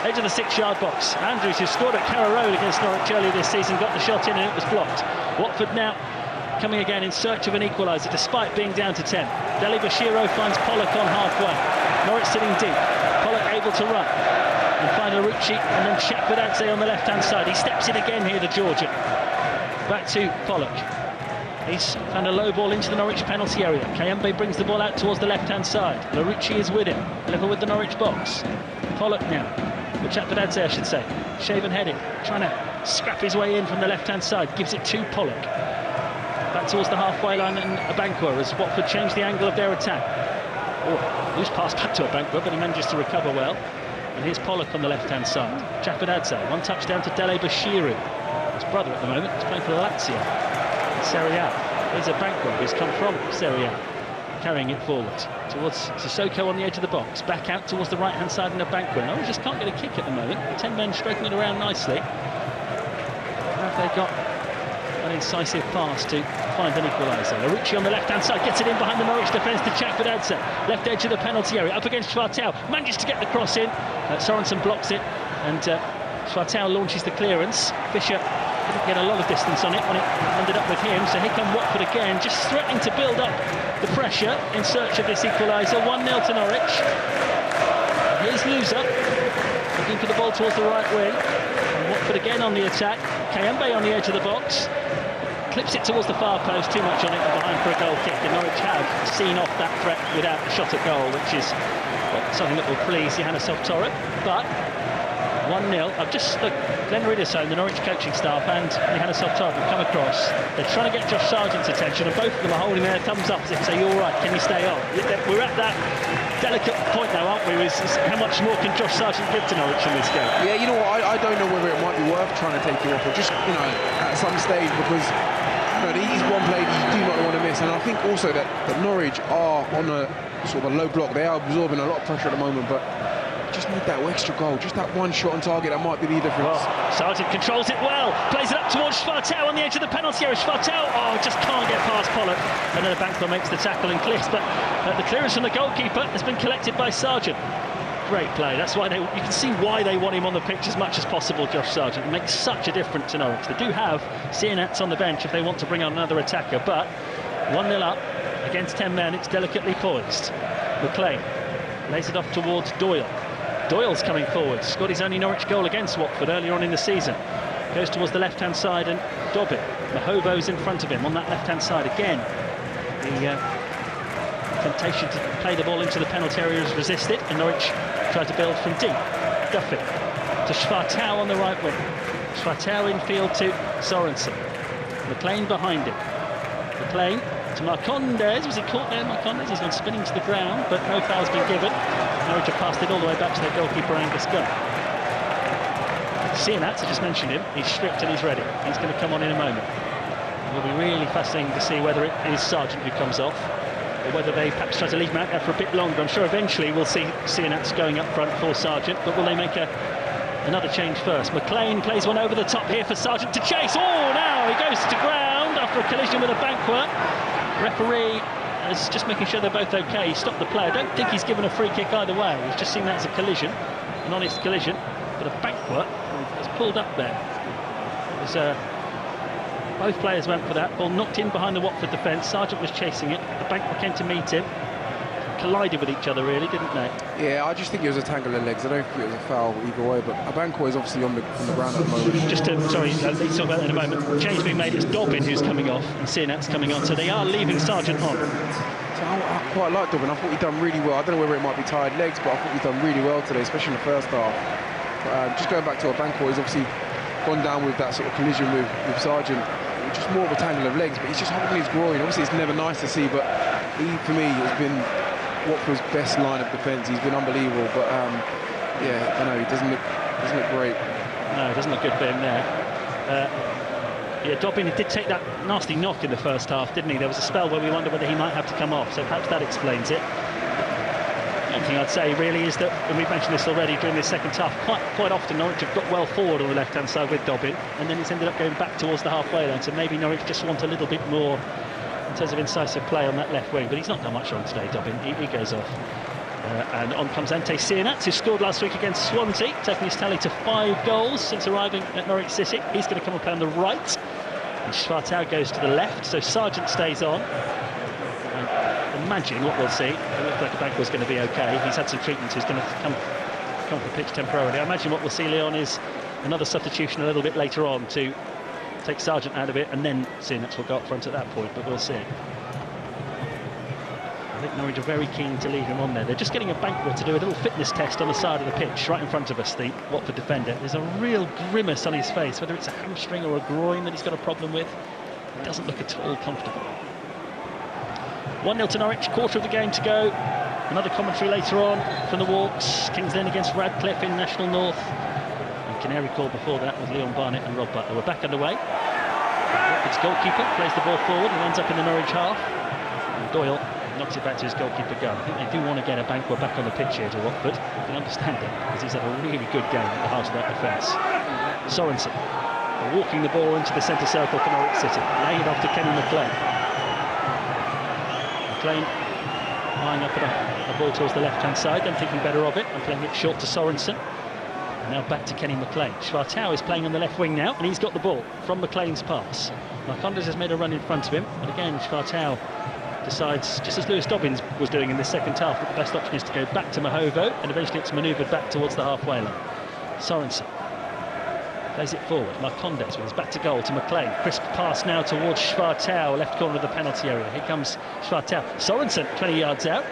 Edge of the 6-yard box. Andrews, who scored at Carrow Road against Norwich earlier this season, got the shot in and it was blocked. Watford now coming again in search of an equaliser despite being down to 10. Dele Bashiru finds Pollock on halfway. Norwich sitting deep. Pollock able to run and find Larucci, and then Chakvedadze on the left-hand side. He steps in again here, the Georgian. Back to Pollock. He's found a low ball into the Norwich penalty area. Kayembe brings the ball out towards the left-hand side. Larucci is with him, level with the Norwich box. Pollock now, or Chakvedadze I should say, shaven headed, trying to scrap his way in from the left-hand side. Gives it to Pollock. Back towards the halfway line and Abankwah as Watford change the angle of their attack. Oh, loose pass back to Abankwah, but he manages to recover well. And here's Pollock on the left-hand side. Chakvedadze, one touchdown to Dele Bashiru. His brother at the moment is playing for Lazio in Serie A. Here's Abankwah, who's come from Serie A, carrying it forward towards Sissoko on the edge of the box. Back out towards the right-hand side and Abankwah. No, he just can't get a kick at the moment. 10 men stroking it around nicely. Have they got an incisive pass to find an equaliser? Larucci on the left-hand side gets it in behind the Norwich defence to Chakvedadze. Left edge of the penalty area, up against Schwartau. Manages to get the cross in. Sorensen blocks it, and Schwartau launches the clearance. Fisher didn't get a lot of distance on it when it ended up with him. So here come Watford again, just threatening to build up the pressure in search of this equaliser. 1-0 to Norwich. Here's Loser, looking for the ball towards the right wing. And Watford again on the attack. Kayembe on the edge of the box. clips it towards the far post, too much on it and behind for a goal kick, and Norwich have seen off that threat without a shot at goal, which is something that will please Johannes Torre. But 1-0. I've just looked, Glenn Riddisone, the Norwich coaching staff, and Johannes Torre have come across. They're trying to get Josh Sargent's attention, and both of them are holding their thumbs up as if to say, "You're all right, can you stay on?" We're at that delicate point now, aren't we? How much more can Josh Sargent give to Norwich in this game? Yeah, you know what? I don't know whether it might be worth trying to take him off, or just at some stage, because he's one player you do not want to miss. And I think also that Norwich are on a sort of a low block. They are absorbing a lot of pressure at the moment, but just need that extra goal, just that one shot on target that might be the difference. Well, Sargent controls it well, plays it up towards Schwartau on the edge of the penalty area. Schwartau, just can't get past Pollock, and then Bankman makes the tackle and clears, but the clearance from the goalkeeper has been collected by Sargent. Great play. That's why you can see why they want him on the pitch as much as possible, Josh Sargent. It makes such a difference to Norwich. They do have Sienats on the bench if they want to bring on another attacker, but 1-0 up against 10 men, it's delicately poised. McLean lays it off towards Doyle. Doyle's coming forward, scored his only Norwich goal against Watford earlier on in the season. Goes towards the left-hand side and Dobbin. Mahovo's in front of him on that left-hand side again. The temptation to play the ball into the penalty area is resisted, and Norwich try to build from deep. Duffy to Schwartau on the right wing. Schwartau in field to Sorensen. McLean behind him. McLean to Marcondes. Was he caught there, Marcondes? He's gone spinning to the ground, but no foul's been given. Norwich have passed it all the way back to their goalkeeper, Angus Gunn. Sienats, I just mentioned him, he's stripped and he's ready. He's going to come on in a moment. It will be really fascinating to see whether it is Sargent who comes off, or whether they perhaps try to leave him out there for a bit longer. I'm sure eventually we'll see Sienats going up front for Sargent, but will they make another change first? McLean plays one over the top here for Sargent to chase. Oh, now he goes to ground after a collision with a Banquet. Referee is just making sure they're both okay. He stopped the play. I don't think he's given a free kick either way. He's just seen that as a collision, an honest collision. But a Banquet has pulled up there. It was, both players went for that. Ball knocked in behind the Watford defence. Sargent was chasing it. The Banquet came to meet him. Collided with each other, really, didn't they? Yeah, I just think it was a tangle of legs. I don't think it was a foul either way, but Abankwah is obviously on the ground at the moment. Just to, sorry, let's talk about that in a moment. Change being made, it's Dobbin who's coming off and Sienats coming on, so they are leaving Sargent on. So I quite like Dobbin. I thought he'd done really well. I don't know whether it might be tired legs, but I thought he'd done really well today, especially in the first half. But, just going back to Abankwah, he's obviously gone down with that sort of collision with Sargent. Just more of a tangle of legs, but he's just holding his groin. Obviously, it's never nice to see, but he, for me, has been Watford's best line of defence. He's been unbelievable, but yeah, I know he doesn't look great. No, it doesn't look good for him there. Yeah, Dobbin did take that nasty knock in the first half, didn't he? There was a spell where we wondered whether he might have to come off, so perhaps that explains it. The only thing I'd say really is that, and we've mentioned this already during the second half, quite often Norwich have got well forward on the left-hand side with Dobbin, and then it's ended up going back towards the halfway line, so maybe Norwich just want a little bit more in terms of incisive play on that left wing, but he's not done much on today, Dobbin. He goes off. And on comes Ante Sienats, who scored last week against Swansea, taking his tally to 5 goals since arriving at Norwich City. He's going to come and play on the right, and Schwartau goes to the left, so Sargent stays on. And imagine what we'll see. It looks like Abankwah's going to be okay. He's had some treatment, so he's going to come off the pitch temporarily. I imagine what we'll see, Leon, is another substitution a little bit later on to take Sargent out of it, and then Sienats will go up front at that point, but we'll see. I think Norwich are very keen to leave him on there. They're just getting a Banquet to do a little fitness test on the side of the pitch, right in front of us, the Watford defender. There's a real grimace on his face, whether it's a hamstring or a groin that he's got a problem with. He doesn't look at all comfortable. 1-0 to Norwich, quarter of the game to go. Another commentary later on from the Walks. Kings Lynn against Radcliffe in National North. Canary call before that with Leon Barnett and Rob Butler. We're back underway. Watford's goalkeeper plays the ball forward and ends up in the Norwich half. And Doyle knocks it back to his goalkeeper Gunn. I think they do want to get a Banquet back on the pitch here to Watford. You can understand it, because he's had a really good game at the heart of that defence. Sorensen walking the ball into the centre circle for Norwich City. Laying it off to Kenny McLean. McLean lying up at a ball towards the left-hand side, then thinking better of it and playing it short to Sorensen. Now back to Kenny McLean. Schwartau is playing on the left wing now, and he's got the ball from McLean's pass. Marcondes has made a run in front of him, and again Schwartau decides, just as Lewis Dobbins was doing in the second half, that the best option is to go back to Mahovo, and eventually it's manoeuvred back towards the halfway line. Sorensen Plays it forward. Marcondes with his back to goal to McLean. Crisp pass now towards Schwartau, left corner of the penalty area. Here comes Schwartau. Sorensen 20 yards out,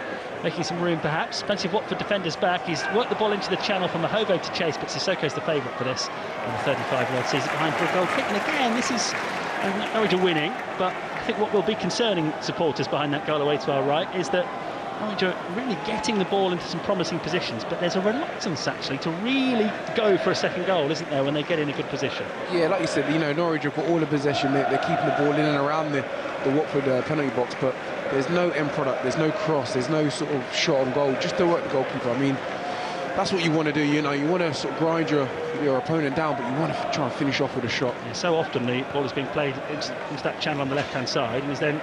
making some room perhaps. Plenty of Watford defenders back. He's worked the ball into the channel for Mahovo to chase, but Sissoko's the favourite for this. And the 35-year-old sees it behind for a goal kick. And again, this is Norwich are winning, but I think what will be concerning supporters behind that goal away to our right is that Norwich are really getting the ball into some promising positions, but there's a reluctance actually to really go for a second goal, isn't there, when they get in a good position? Yeah, like you said, Norwich have got all the possession. They're keeping the ball in and around the Watford penalty box, but there's no end product, there's no cross, there's no sort of shot on goal, just to work the goalkeeper. I mean, that's what you want to do, you want to sort of grind your opponent down, but you want to try and finish off with a shot. Yeah, so often the ball is being played into that channel on the left-hand side and is then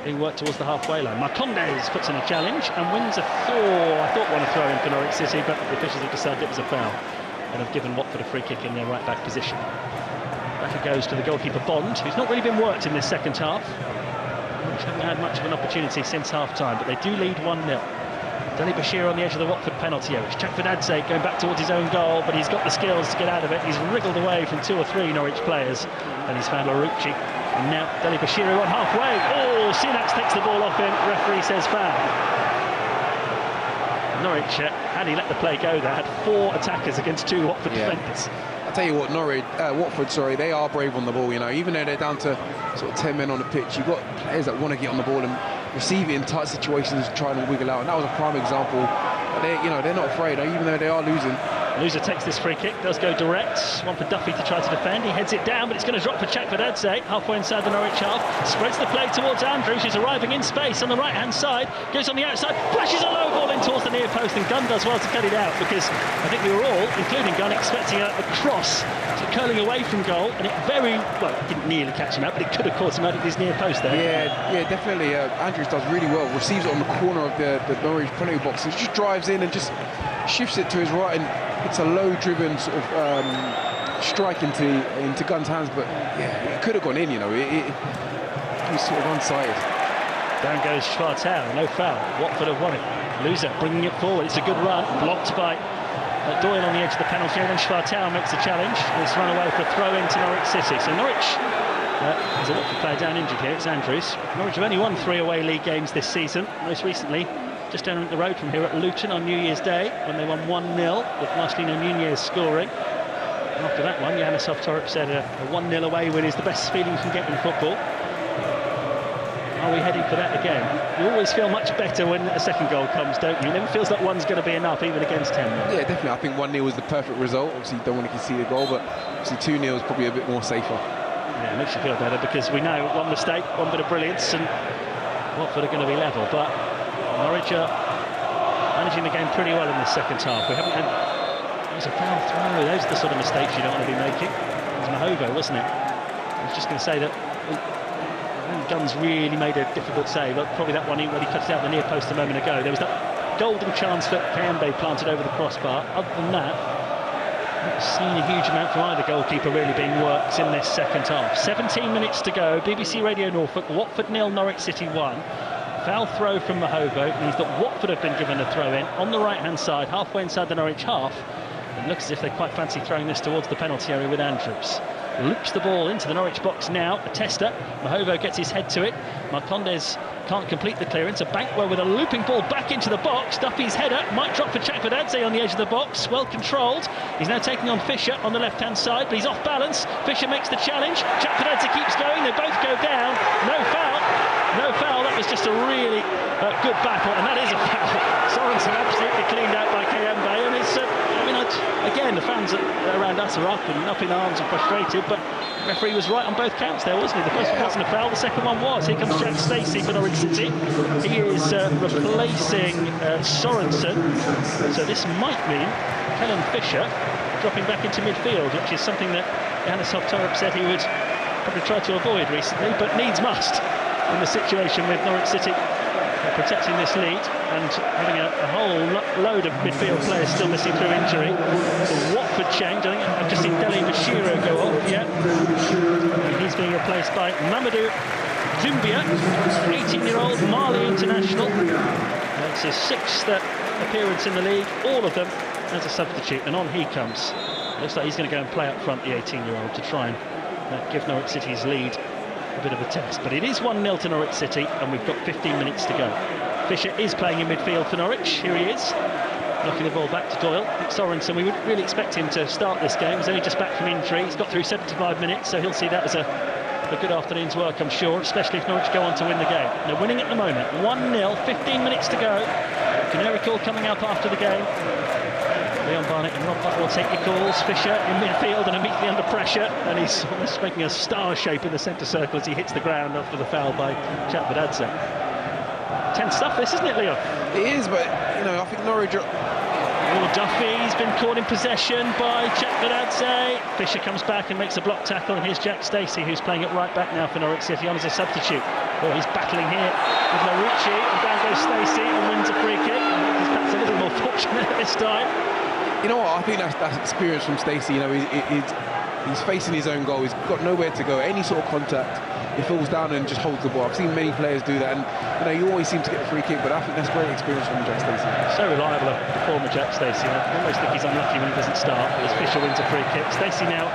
being worked towards the halfway line. Marcondes puts in a challenge and wins a I thought one a throw in for Norwich City, but the officials have decided it was a foul and have given Watford a free kick in their right-back position. Back it goes to the goalkeeper Bond, who's not really been worked in this second half. Norwich haven't had much of an opportunity since half-time, but they do lead 1-0. Deli Bashir on the edge of the Watford penalty area. Chakvedadze going back towards his own goal, but he's got the skills to get out of it. He's wriggled away from 2 or 3 Norwich players, and he's found Larouci. And now Deli Bashir on halfway. Oh, Sinax takes the ball off him. Referee says foul. Norwich, had he let the play go there, had 4 attackers against 2 Watford defenders. I'll tell you what, Watford, they are brave on the ball. Even though they're down to sort of 10 men on the pitch, you've got players that want to get on the ball and receive it in tight situations, trying to wiggle out. And that was a prime example. But they're not afraid, even though they are losing. Loser takes this free kick, does go direct. One for Duffy to try to defend. He heads it down, but it's going to drop for Chakvedadze. Halfway inside the Norwich half. Spreads the play towards Andrews, who's arriving in space on the right-hand side. Goes on the outside, flashes a low ball in towards the near post, and Gunn does well to cut it out, because I think we were all, including Gunn, expecting a cross curling away from goal, and it didn't nearly catch him out, but it could have caught him out at his near post there. Yeah, definitely. Andrews does really well. Receives it on the corner of the Norwich penalty box, and just drives in and just shifts it to his right, and it's a low-driven sort of strike into Gunn's hands, but yeah, it could have gone in. It was sort of unsighted. Down goes Schwartau, no foul. Watford have won it. Loser bringing it forward. It's a good run, blocked by Doyle on the edge of the penalty area, and Schwartau makes the challenge. It's run away for a throw into Norwich City. So Norwich, there's a Watford player down injured here, it's Andrews. Norwich have only won 3 away league games this season, most recently just down the road from here at Luton on New Year's Day, when they won 1-0 with Marcelino Nunez scoring. And after that one, Yanisov Torup said a 1-0 away win is the best feeling you can get in football. Are we heading for that again? You always feel much better when a second goal comes, don't you? It never feels like one's going to be enough, even against 10. Yeah, definitely. I think 1-0 was the perfect result. Obviously, you don't want to concede a goal, but obviously 2-0 is probably a bit more safer. Yeah, it makes you feel better, because we know one mistake, one bit of brilliance, and Watford are going to be level. But Norwich are managing the game pretty well in this second half. We haven't had... It was a foul throw. Those are the sort of mistakes you don't want to be making. It was Mahovo, wasn't it? I was just going to say that Gunn's really made a difficult save, but probably that one when he cut it out the near post a moment ago. There was that golden chance that Kayembe planted over the crossbar. Other than that, I haven't seen a huge amount from either goalkeeper really being worked in this second half. 17 minutes to go. BBC Radio Norfolk, Watford 0, Norwich City 1. Foul throw from Mahovo means that Watford have been given a throw-in on the right-hand side, halfway inside the Norwich half. It looks as if they quite fancy throwing this towards the penalty area with Andrews. Loops the ball into the Norwich box now, a tester. Mahovo gets his head to it. Marcondes can't complete the clearance. A Bankwell with a looping ball back into the box. Duffy's header might drop for Chakvedadze on the edge of the box. Well controlled. He's now taking on Fisher on the left-hand side, but he's off balance. Fisher makes the challenge. Chakvedadze keeps going. They both go down. No foul. No foul. That was just a really good battle, and that is a foul. Sorensen absolutely cleaned out by Kayembe, and it's... again, the fans around us are up in arms and frustrated, but the referee was right on both counts there, wasn't he? The first one wasn't a foul, the second one was. Here comes Jack Stacey for Norwich City. He is replacing Sorensen, so this might mean Helen Fisher dropping back into midfield, which is something that Yanisov Torup said he would probably try to avoid recently, but needs must in the situation with Norwich City protecting this lead and having a whole load of midfield players still missing through injury. The Watford change, I think I've just seen Deli Bashiro go off, yeah. And he's being replaced by Mamadou Doumbia, 18-year-old Mali international. That's his 6th appearance in the league, all of them as a substitute, and on he comes. Looks like he's going to go and play up front, the 18-year-old, to try and give Norwich City's lead a bit of a test. But it is 1-0 to Norwich City, and we've got 15 minutes to go. Fisher is playing in midfield for Norwich. Here he is, knocking the ball back to Doyle. Sorensen, we would really expect him to start this game. He's only just back from injury. He's got through 75 minutes, so he'll see that as a good afternoon's work, I'm sure, especially if Norwich go on to win the game. They're winning at the moment, 1-0, 15 minutes to go. Canary call coming up after the game. Leon Barnett and Rob Butler will take your calls. Fisher in midfield and immediately under pressure, and he's almost making a star shape in the centre circle as he hits the ground after the foul by Chakvedadze. Tense stuff this, isn't it, Leon? It is, but, you know, I think Norwich are... Duffy's been caught in possession by Chakvedadze. Fisher comes back and makes a block tackle, and here's Jack Stacey, who's playing at right back now for Norwich City on as a substitute. Oh, he's battling here with Marucci, and down goes Stacey and wins a free kick. He's perhaps a little more fortunate this time. You know what, I think that's experience from Stacey. You know, he's facing his own goal. He's got nowhere to go. Any sort of contact, he falls down and just holds the ball. I've seen many players do that, and you know, you always seem to get a free kick, but I think that's great experience from Jack Stacey. So reliable a performer, Jack Stacey. I almost think he's unlucky when he doesn't start, as Fisher wins a free kick. Stacey now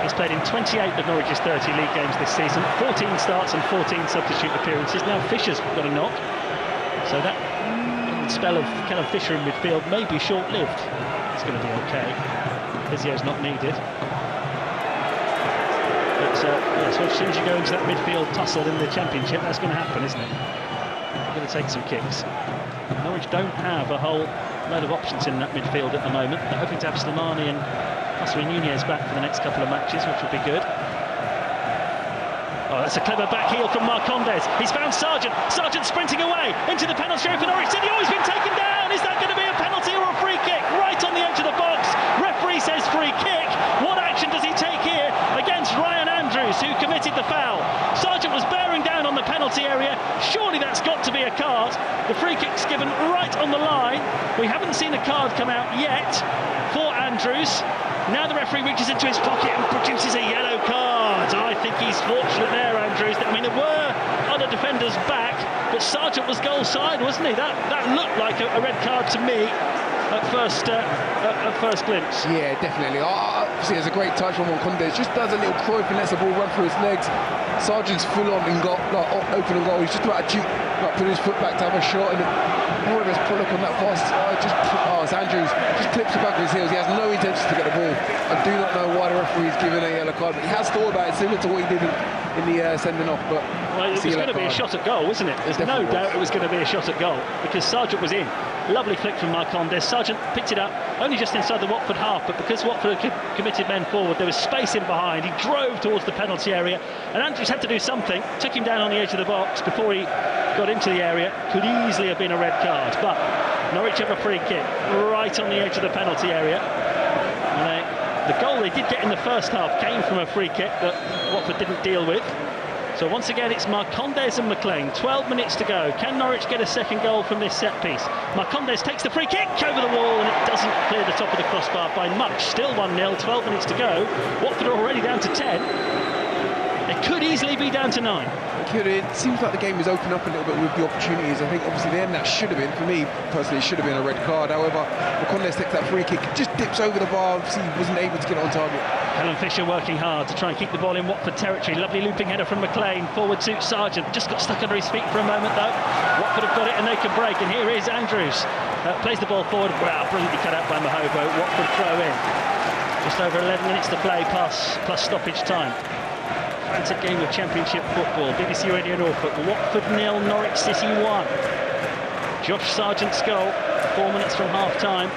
has played in 28 of Norwich's 30 league games this season, 14 starts and 14 substitute appearances. Now Fisher's got a knock, so that spell of Callum Fisher in midfield may be short-lived. It's going to be okay. Physio's not needed. But so as soon as you go into that midfield tussle in the Championship, that's going to happen, isn't it? You're going to take some kicks. Norwich don't have a whole load of options in that midfield at the moment. They're hoping to have Slimani and Oscar Nunez back for the next couple of matches, which will be good. Oh, that's a clever back heel from Marcondes. He's found Sargent. Sargent sprinting away into the penalty area for Norwich City. Oh, he's been taken down. Is that going to be a penalty or a free kick? Right on the edge of the box. Referee says free kick. What action does he take here against Ryan Andrews, who committed the foul? Sargent was bearing down on the penalty area. Surely that's got to be a card. The free kick's given right on the line. We haven't seen a card come out yet for Andrews. Now the referee reaches into his pocket and produces a yellow card. I think he's fortunate there, Andrews. I mean, there were other defenders back, but Sargent was goal side, wasn't he? That looked like a red card to me at first glimpse. Yeah, definitely. Obviously, there's a great touch from Marcondes. Just does a little Cruyff and lets the ball run through his legs. Sargent's full on and got open and goal. He's just about to put his foot back to have a shot, and whoever has put on that pass, it's Andrews, just clips the back of his heels. He has no intention to get the ball. I do not know why the referee's given a yellow card, but he has thought about it, similar to what he did in the sending off. But well, it was going to be a shot at goal, wasn't it? There's no doubt it was going to be a shot at goal, because Sargent was in. Lovely flick from Marcondes. Sargent picked it up only just inside the Watford half, but because Watford had committed men forward, there was space in behind. He drove towards the penalty area, and Andrews had to do something. Took him down on the edge of the box before he got into the area. Could easily have been a red card, but Norwich have a free kick right on the edge of the penalty area. And the goal they did get in the first half came from a free kick that Watford didn't deal with. So once again, it's Marcondes and McLean. 12 minutes to go. Can Norwich get a second goal from this set piece? Marcondes takes the free kick over the wall, and it doesn't clear the top of the crossbar by much. Still 1-0, 12 minutes to go. Watford are already down to 10. It could easily be down to 9. It seems like the game is opening up a little bit with the opportunities. I think obviously the end that should have been, for me personally, should have been a red card. However, Marcondes takes that free kick, just dips over the bar, obviously wasn't able to get on target. Callum Fisher working hard to try and keep the ball in Watford territory. Lovely looping header from McLean. Forward to Sargent. Just got stuck under his feet for a moment though. Watford have got it and they can break. And here is Andrews. Plays the ball forward. Wow, brilliantly cut out by Mahobo. Watford throw in. Just over 11 minutes to play plus stoppage time. Frantic game of Championship football. BBC Radio Norfolk. Watford 0, Norwich City 1. Josh Sargent's goal. 4 minutes from half-time.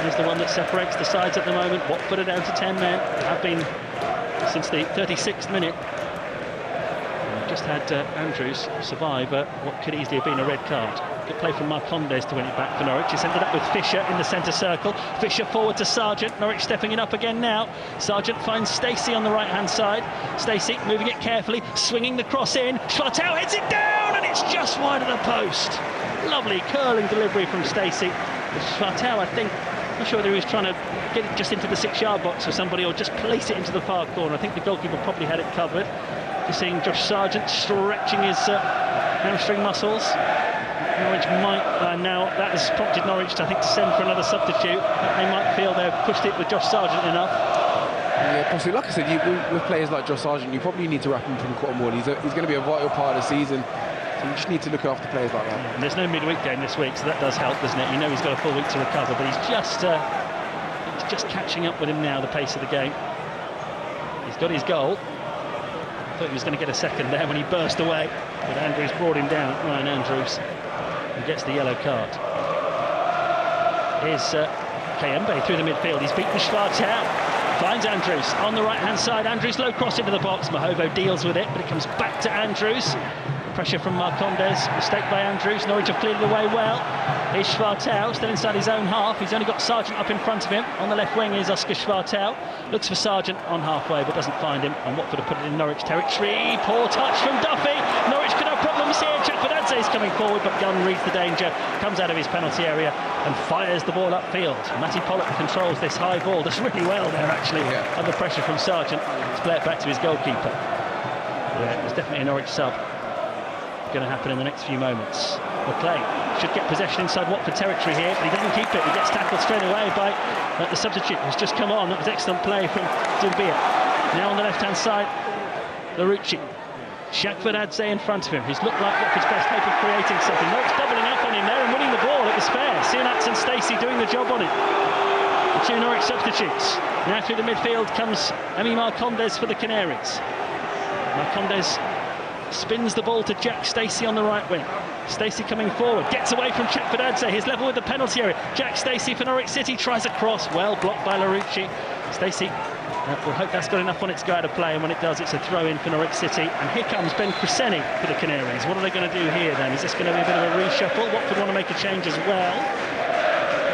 Is the one that separates the sides at the moment. Watford are down to 10 men. Have been since the 36th minute. We've just had Andrews survive what could easily have been a red card. Good play from Marcondes to win it back for Norwich. It's ended up with Fisher in the centre circle. Fisher forward to Sargent. Norwich stepping it up again now. Sargent finds Stacey on the right-hand side. Stacey moving it carefully, swinging the cross in. Schwartau heads it down, and it's just wide of the post. Lovely curling delivery from Stacey. Schwartau, I think, not sure whether he was trying to get it just into the 6-yard box for somebody or just place it into the far corner. I think the goalkeeper probably had it covered. Just seeing Josh Sargent stretching his hamstring muscles. Norwich might now, that has prompted Norwich to, I think, to send for another substitute. They might feel they've pushed it with Josh Sargent enough. Yeah, possibly. Like I said, with players like Josh Sargent, you probably need to wrap him from cotton wool. He's going to be a vital part of the season, so you just need to look after players like that. Yeah, and there's no midweek game this week, so that does help, doesn't it? You know he's got a full week to recover, but he's just catching up with him now, the pace of the game. He's got his goal. I thought he was going to get a second there when he burst away, but Andrews brought him down. Ryan Andrews, who gets the yellow card. Here's Kayembe through the midfield. He's beaten Schwartau. Finds Andrews on the right-hand side. Andrews low cross into the box. Mahovo deals with it, but it comes back to Andrews. Pressure from Marcondes. Mistake by Andrews. Norwich have cleared it away well. Here's Schwartau, still inside his own half. He's only got Sargent up in front of him. On the left wing is Oscar Schwartau. Looks for Sargent on halfway, but doesn't find him. And Watford have put it in Norwich territory. Poor touch from Duffy. Norwich could have problems here. Chakfadadze is coming forward, but Gunn reads the danger. Comes out of his penalty area and fires the ball upfield. Matty Pollock controls this high ball. Does really well there, actually, under pressure from Sargent. To play it back to his goalkeeper. Yeah, there's definitely a Norwich sub going to happen in the next few moments. McLean should get possession inside Watford territory here, but he doesn't keep it. He gets tackled straight away by the substitute who's just come on. That was excellent play from Dumbia. Now on the left-hand side, Larucci. Chakfadadze in front of him, who's looked like Watford's best hope of creating something. Norwich doubling up on him there and winning the ball. It was fair. Sinats and Stacey doing the job on it. The two Norwich substitutes. Now through the midfield comes Emi Marcondes for the Canaries. Marcondes spins the ball to Jack Stacey on the right wing. Stacey coming forward, gets away from Chakfadadze. He's level with the penalty area. Jack Stacey for Norwich City tries a cross, well blocked by Larucci. Stacey we'll hope that's got enough on it to go out of play, and when it does, it's a throw-in for Norwich City. And here comes Ben Cresceni for the Canaries. What are they going to do here then? Is this going to be a bit of a reshuffle? Watford want to make a change as well.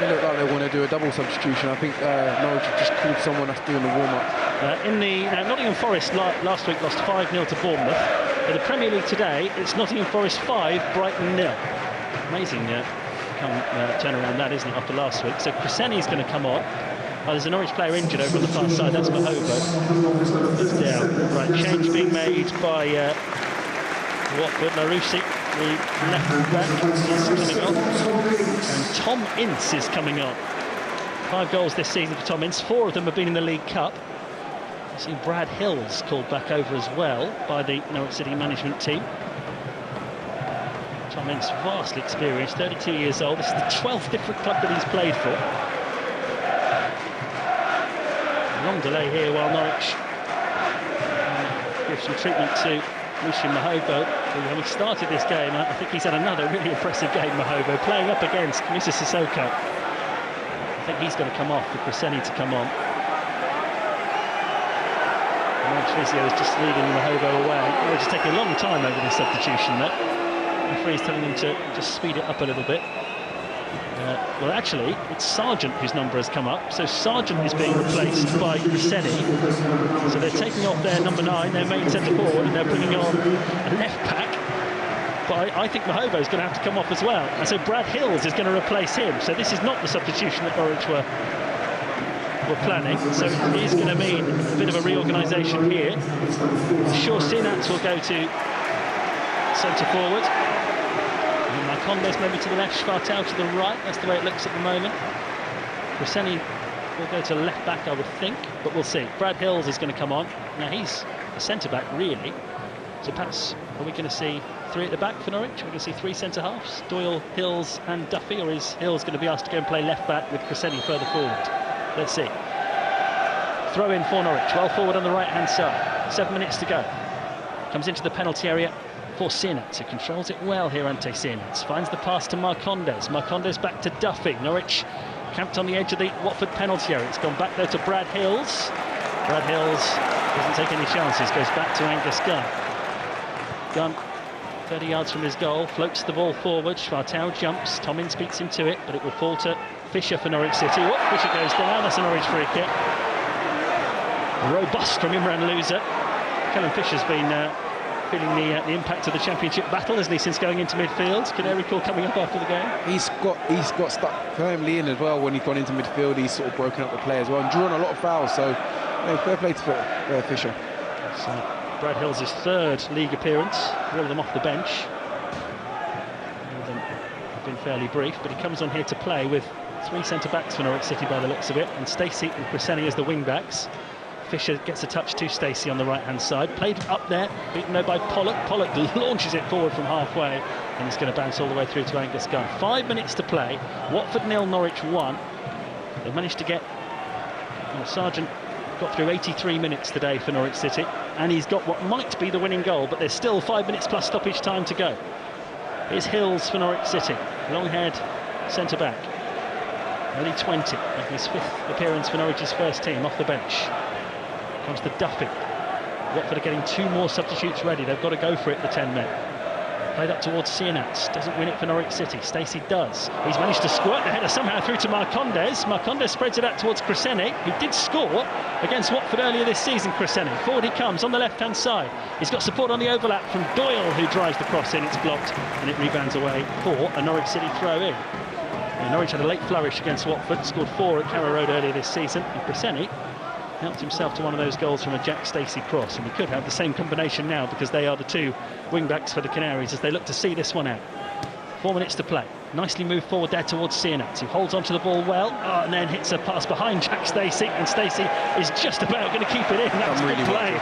They look like they want to do a double substitution. I think Norwich have just called someone that's doing the warm-up. Nottingham Forest last week lost 5-0 to Bournemouth. In the Premier League today, it's Nottingham Forest 5, Brighton 0. Amazing turnaround that, isn't it, after last week? So Cresceni's going to come on. There's a Norwich player injured over on the far side. That's Mahovo. It's down. Right, change being made by Watford. Larucci, the left back, is coming on. And Tom Ince is coming on. 5 goals this season for Tom Ince. 4 of them have been in the League Cup. I've seen Brad Hills called back over as well by the Norwich City management team. Tom Ince, vastly experienced, 32 years old. This is the 12th different club that he's played for. Long delay here while Norwich give some treatment to Lucien Mahovo, who, having started this game, I think he's had another really impressive game. Mahovo playing up against Mr. Sissoko. I think he's going to come off for Cresceni to come on. Norwich physio is just leading Mahovo away. Norwich is taking a long time over this substitution there. The referee's telling them to just speed it up a little bit. Well, actually, it's Sargent whose number has come up. So Sargent is being replaced by Cresceni. So they're taking off their number 9, their main centre forward, and they're bringing on a left back. But I think Mahovo is going to have to come off as well. And so Brad Hills is going to replace him. So this is not the substitution that Norwich were planning. So it is going to mean a bit of a reorganisation here. I'm sure Sinats will go to centre forward. Marcondes maybe to the left, Schwartau to the right. That's the way it looks at the moment. Cresceni will go to left back, I would think, but we'll see. Brad Hills is going to come on. Now he's a centre-back, really. So perhaps, are we going to see 3 at the back for Norwich? Are we going to see 3 centre-halves? Doyle, Hills and Duffy? Or is Hills going to be asked to go and play left-back with Cresceni further forward? Let's see. Throw in for Norwich, well forward on the right-hand side. 7 minutes to go. Comes into the penalty area for Sinats, who controls it well here. Ante Sinats finds the pass to Marcondes. Marcondes back to Duffy. Norwich camped on the edge of the Watford penalty area. It's gone back there to Brad Hills. Brad Hills doesn't take any chances, goes back to Angus Gunn. Gunn, 30 yards from his goal, floats the ball forward. Schwartau jumps, Tom Ince beats him to it, but it will fall to Fisher for Norwich City. Oh, Fisher goes down, that's a Norwich free kick. Robust from Imran Louza. Callum Fisher's been feeling the impact of the championship battle, isn't he, since going into midfield? Can I recall coming up after the game? He's got stuck firmly in as well when he's gone into midfield. He's sort of broken up the play as well and drawn a lot of fouls, so fair play to Fisher. So Brad Hills' 3rd league appearance, all of them off the bench. All of them been fairly brief, but he comes on here to play with 3 centre-backs for Norwich City by the looks of it, and Stacey and Crescenny as the wing-backs. Fisher gets a touch to Stacey on the right-hand side, played up there, beaten though by Pollock. Pollock launches it forward from halfway, and it's going to bounce all the way through to Angus Gunn. 5 minutes to play, Watford 0, Norwich 1. They've managed to get, well, Sargent got through 83 minutes today for Norwich City, and he's got what might be the winning goal, but there's still 5 minutes plus stoppage time to go. Here's Hills for Norwich City, long-haired centre-back, only 20, making his 5th appearance for Norwich's first team off the bench. Comes to Duffy. Watford are getting 2 more substitutes ready. They've got to go for it, the 10 men. Played up towards Sienats, doesn't win it for Norwich City. Stacey does. He's managed to squirt the header somehow through to Marcondes. Marcondes spreads it out towards Crescenny, who did score against Watford earlier this season. Crescenny, forward he comes on the left-hand side. He's got support on the overlap from Doyle, who drives the cross in. It's blocked, and it rebounds away for a Norwich City throw-in. Norwich had a late flourish against Watford, scored 4 at Carrow Road earlier this season, and Crescenny helped himself to one of those goals from a Jack Stacey cross, and we could have the same combination now because they are the 2 wing-backs for the Canaries as they look to see this one out. 4 minutes to play. Nicely moved forward there towards Sienats, who holds onto the ball well, and then hits a pass behind Jack Stacey, and Stacey is just about going to keep it in. That's a good play.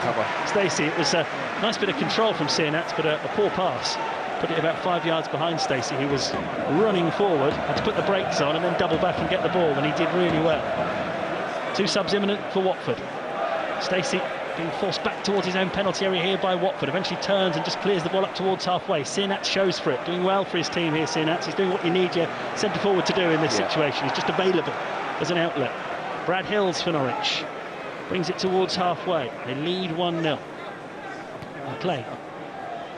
Stacey, it was a nice bit of control from Sienats, but a poor pass. Put it about 5 yards behind Stacey, who was running forward, had to put the brakes on and then double back and get the ball, and he did really well. 2 subs imminent for Watford. Stacey being forced back towards his own penalty area here by Watford. Eventually turns and just clears the ball up towards halfway. Sienats shows for it. Doing well for his team here, Sienats. He's doing what you need your centre-forward to do in this situation. He's just available as an outlet. Brad Hills for Norwich. Brings it towards halfway. They lead 1-0. Play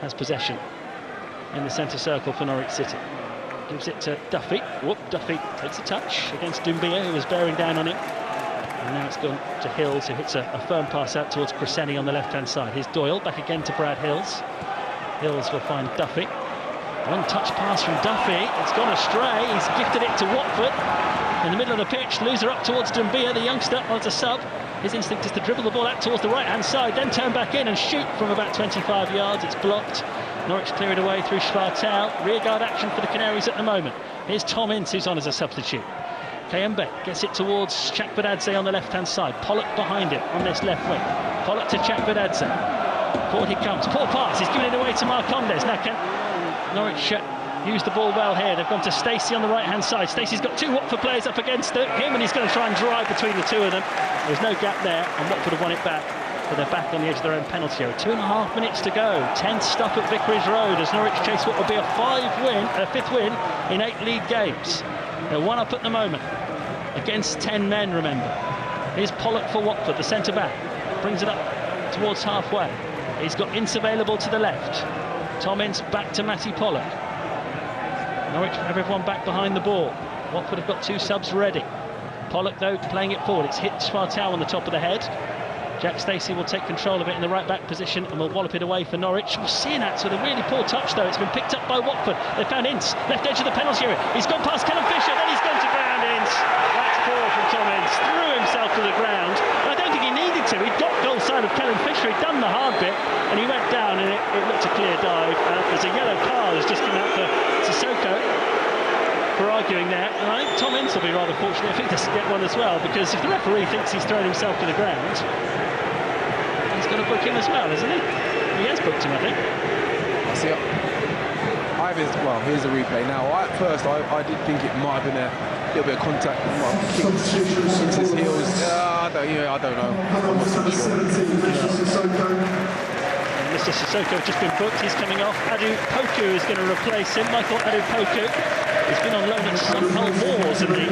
has possession in the centre circle for Norwich City. Gives it to Duffy. Duffy takes a touch against Doumbia, who was bearing down on him. And now it's gone to Hills, who hits a firm pass out towards Crescenny on the left-hand side. Here's Doyle, back again to Brad Hills. Hills will find Duffy. One touch pass from Duffy. It's gone astray. He's gifted it to Watford. In the middle of the pitch, loser up towards Doumbia, the youngster, as a sub. His instinct is to dribble the ball out towards the right-hand side, then turn back in and shoot from about 25 yards. It's blocked. Norwich clear it away through Schwartau. Rearguard action for the Canaries at the moment. Here's Tom Ince, who's on as a substitute. Kayembe gets it towards Chakvedadze on the left-hand side. Pollock behind him on this left wing. Pollock to Chakvedadze. Forward he comes. Poor pass. He's giving it away to Marcondes. Now can Norwich use the ball well here. They've gone to Stacey on the right-hand side. Stacey's got 2 Watford players up against him, and he's going to try and drive between the 2 of them. There's no gap there, and Watford have won it back. But they're back on the edge of their own penalty area. 2.5 minutes to go. Tense stuff at Vicarage Road as Norwich chase what will be a 5th win in 8 league games. They're 1 up at the moment against 10 men, remember. Here's Pollock for Watford, the centre-back. Brings it up towards halfway. He's got Ince available to the left. Tom Ince back to Matty Pollock. Norwich have everyone back behind the ball. Watford have got 2 subs ready. Pollock, though, playing it forward. It's hit Schwartau on the top of the head. Jack Stacey will take control of it in the right-back position and will wallop it away for Norwich. We'll see that with a really poor touch, though. It's been picked up by Watford. They found Ince, left edge of the penalty area. He's gone past Callum Fisher, then he's gone to ground. Ince. That's poor from Tom Ince. Threw himself to the ground. I don't think he needed to. He'd got goal side of Callum Fisher. He'd done the hard bit, and he went down, and it looked a clear dive. There's a yellow card that's just come out for Sissoko for arguing there. And I think Tom Ince will be rather fortunate if he doesn't get one as well, because if the referee thinks he's thrown himself to the ground, he's going to book him as well, isn't he? He has booked him, I think. I see. Here's the replay. Now, at first, I did think it might have been a little bit of contact. Into his heels. I don't know. I'm not so sure. Mr. Sissoko has just been booked. He's coming off. Adu Poku is going to replace him. Michael Adu Poku has been on loan at Sunhull Moors in the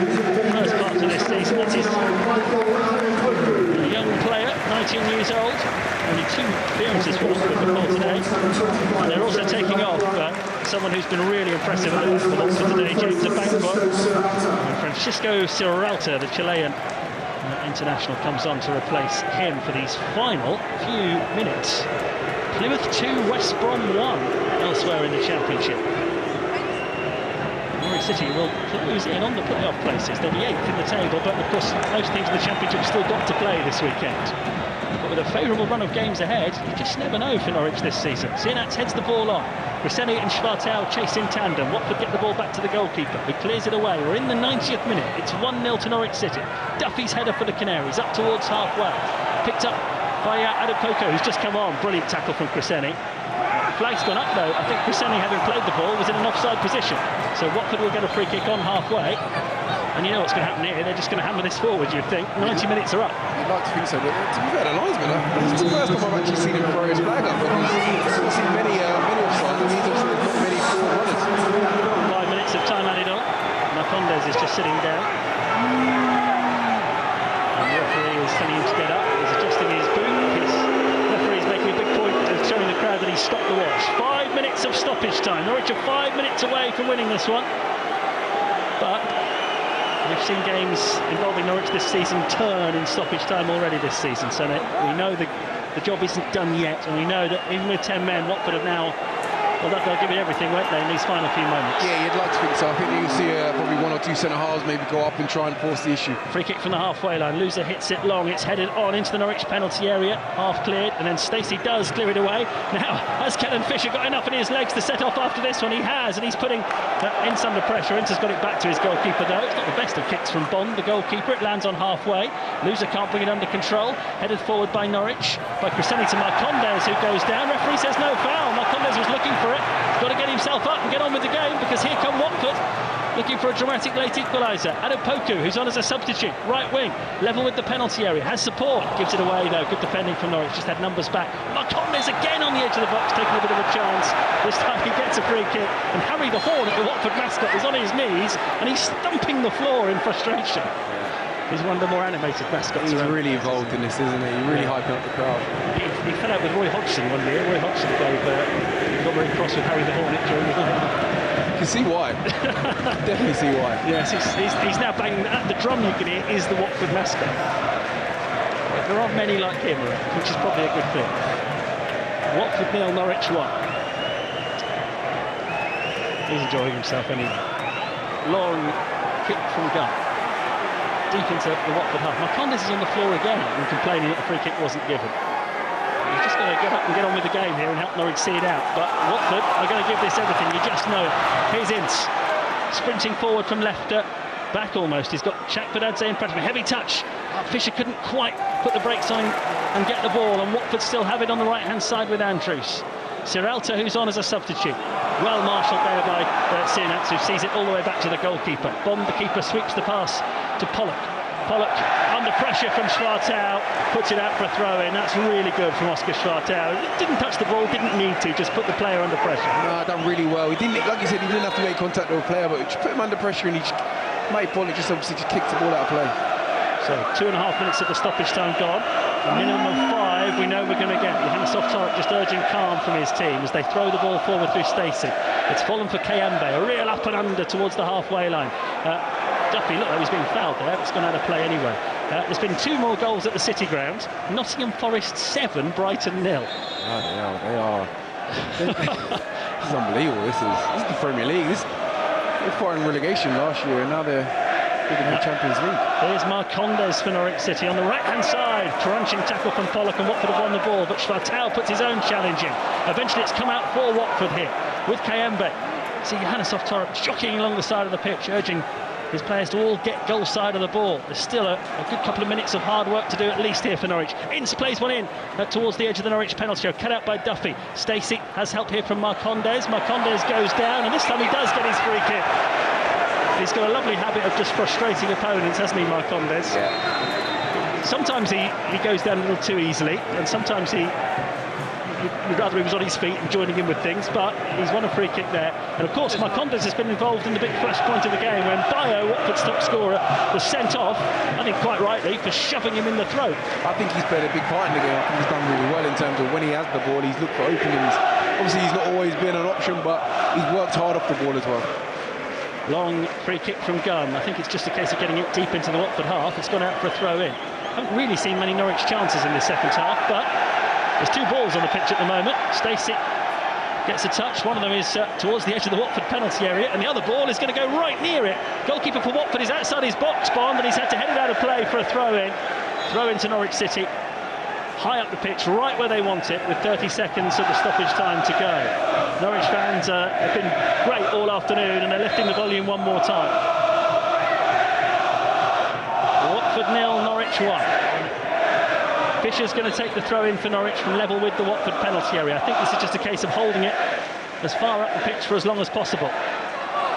first part of this season. That is a young player, 19 years old. Only 2 appearances for Watford today. And they're also taking off someone who's been really impressive at Watford today, James Abankwah. And Francisco Ciralta, the Chilean international, comes on to replace him for these final few minutes. Plymouth 2, West Brom 1 elsewhere in the Championship. Norwich City will close in on the playoff places. They'll be 8th in the table, but of course most teams in the Championship have still got to play this weekend. But with a favourable run of games ahead, you just never know for Norwich this season. Sienats heads the ball on. Griseni and Schwartau chase in tandem. Watford get the ball back to the goalkeeper, who clears it away. We're in the 90th minute. It's 1-0 to Norwich City. Duffy's header for the Canaries, up towards halfway. Picked up by Adepoko, who's just come on. Brilliant tackle from Griseni. Flag's gone up though. I think Griseni, having played the ball, was in an offside position. So Watford will get a free kick on halfway. And you know what's going to happen here, they're just going to hammer this forward, you'd think. 90 minutes are up. You'd like to think so, but to be fair, the linesman, it's the first time I've actually seen him throw his flag up, because I've seen many offsides, and he's obviously not many forward runners. 5 minutes of time added on. Marcondes is just sitting down. And the referee is telling him to get up. He's adjusting his boot. His referee is making a big point of showing the crowd that he's stopped the watch. 5 minutes of stoppage time. Norwich are 5 minutes away from winning this one. But we've seen games involving Norwich this season turn in stoppage time already this season, so we know the job isn't done yet, and we know that even with 10 men, Watford have now, well, they'll give it everything, won't they, in these final few moments? Yeah, you'd like to think so. I think you'll see probably one or two centre-halves maybe go up and try and force the issue. Free kick from the halfway line. Loser hits it long. It's headed on into the Norwich penalty area. Half cleared, and then Stacey does clear it away. Now, has Kellen Fisher got enough in his legs to set off after this one? He has, and he's putting Ince under pressure. Ince has got it back to his goalkeeper, though. It's not the best of kicks from Bond, the goalkeeper. It lands on halfway. Loser can't bring it under control. Headed forward by Norwich, by Griseni to Marcondes, who goes down. Referee says no foul. Marcondes was looking for it. He's got to get himself up and get on with the game, because here come Watford, looking for a dramatic late equaliser. Adepoko, who's on as a substitute, right wing, level with the penalty area, has support, gives it away though. Good defending from Norwich, just had numbers back. Marcondes again on the edge of the box, taking a bit of a chance. This time he gets a free kick, and Harry the Hornet, the Watford mascot, is on his knees and he's thumping the floor in frustration. He's one of the more animated mascots. He's really involved in this, isn't he? He's really hyping up the crowd. He fell out with Roy Hodgson one year. Roy Hodgson got very cross with Harry the Hornet during the game. You can see why. Definitely see why. Yes, he's now banging at the drum. You can hear is the Watford mascot. There aren't many like him around, which is probably a good thing. Watford 0, Norwich 1. He's enjoying himself anyway. Long kick from Gunn. Deep into the Watford half. Marcondes is on the floor again and complaining that the free kick wasn't given. He's just going to get up and get on with the game here and help Norwich see it out. But Watford are going to give this everything, you just know it. Here's Ince, sprinting forward from left back almost. He's got Chakpadadze in front of him. Heavy touch. Fisher couldn't quite put the brakes on him and get the ball, and Watford still have it on the right-hand side with Andrews. Ciralta, who's on as a substitute. Well marshalled there by Sienats, who sees it all the way back to the goalkeeper. Bond, the keeper, sweeps the pass to Pollock. Pollock under pressure from Schwartau, puts it out for a throw-in. That's really good from Oscar Schwartau. Didn't touch the ball, didn't need to, just put the player under pressure. No, done really well. He didn't, like you said, he didn't have to make contact with the player, but just put him under pressure, and he just made Pollock just obviously just kicked the ball out of play. So 2.5 minutes of the stoppage time gone. A minimum of 5 we know we're going to get. Johannes Oftarek just urging calm from his team as they throw the ball forward through Stacey. It's fallen for Kayembe, a real up and under towards the halfway line. Duffy, look, he's been fouled there. It's gone out of play anyway. There's been 2 more goals at the City Ground. Nottingham Forest 7, Brighton 0. Oh, they are. This is unbelievable. This is the Premier League. They fought in relegation last year, and now they're in the Champions League. There's Marcondes for Norwich City on the right-hand side. Crunching tackle from Pollock, and Watford have won the ball, but Schwartau puts his own challenge in. Eventually it's come out for Watford here with Kayembe. See Johannes Oftarek jockeying along the side of the pitch, urging his players to all get goal side of the ball. There's still a good couple of minutes of hard work to do at least here for Norwich. Ince plays one in towards the edge of the Norwich penalty area, cut out by Duffy. Stacey has help here from Marcondes. Marcondes goes down, and this time he does get his free kick. He's got a lovely habit of just frustrating opponents, hasn't he, Marcondes? Yeah. Sometimes he goes down a little too easily, and sometimes you'd rather he was on his feet and joining in with things, but he's won a free kick there. And of course Marcondes has been involved in the big flashpoint of the game when Bayo, Watford's top scorer, was sent off, I think quite rightly, for shoving him in the throat. I think he's played a big part in the game. I think he's done really well in terms of when he has the ball, he's looked for openings. Obviously he's not always been an option, but he's worked hard off the ball as well. Long free kick from Gunn. I think it's just a case of getting it deep into the Watford half. It's gone out for a throw-in. Haven't really seen many Norwich chances in this second half, but there's 2 balls on the pitch at the moment. Stacey gets a touch. One of them is towards the edge of the Watford penalty area, and the other ball is going to go right near it. Goalkeeper for Watford is outside his box, Bond, and he's had to head it out of play for a throw-in. Throw-in to Norwich City. high up the pitch, right where they want it, with 30 seconds of the stoppage time to go. Norwich fans have been great all afternoon, and they're lifting the volume one more time. Watford 0, Norwich 1. Fisher's going to take the throw in for Norwich from level with the Watford penalty area. I think this is just a case of holding it as far up the pitch for as long as possible.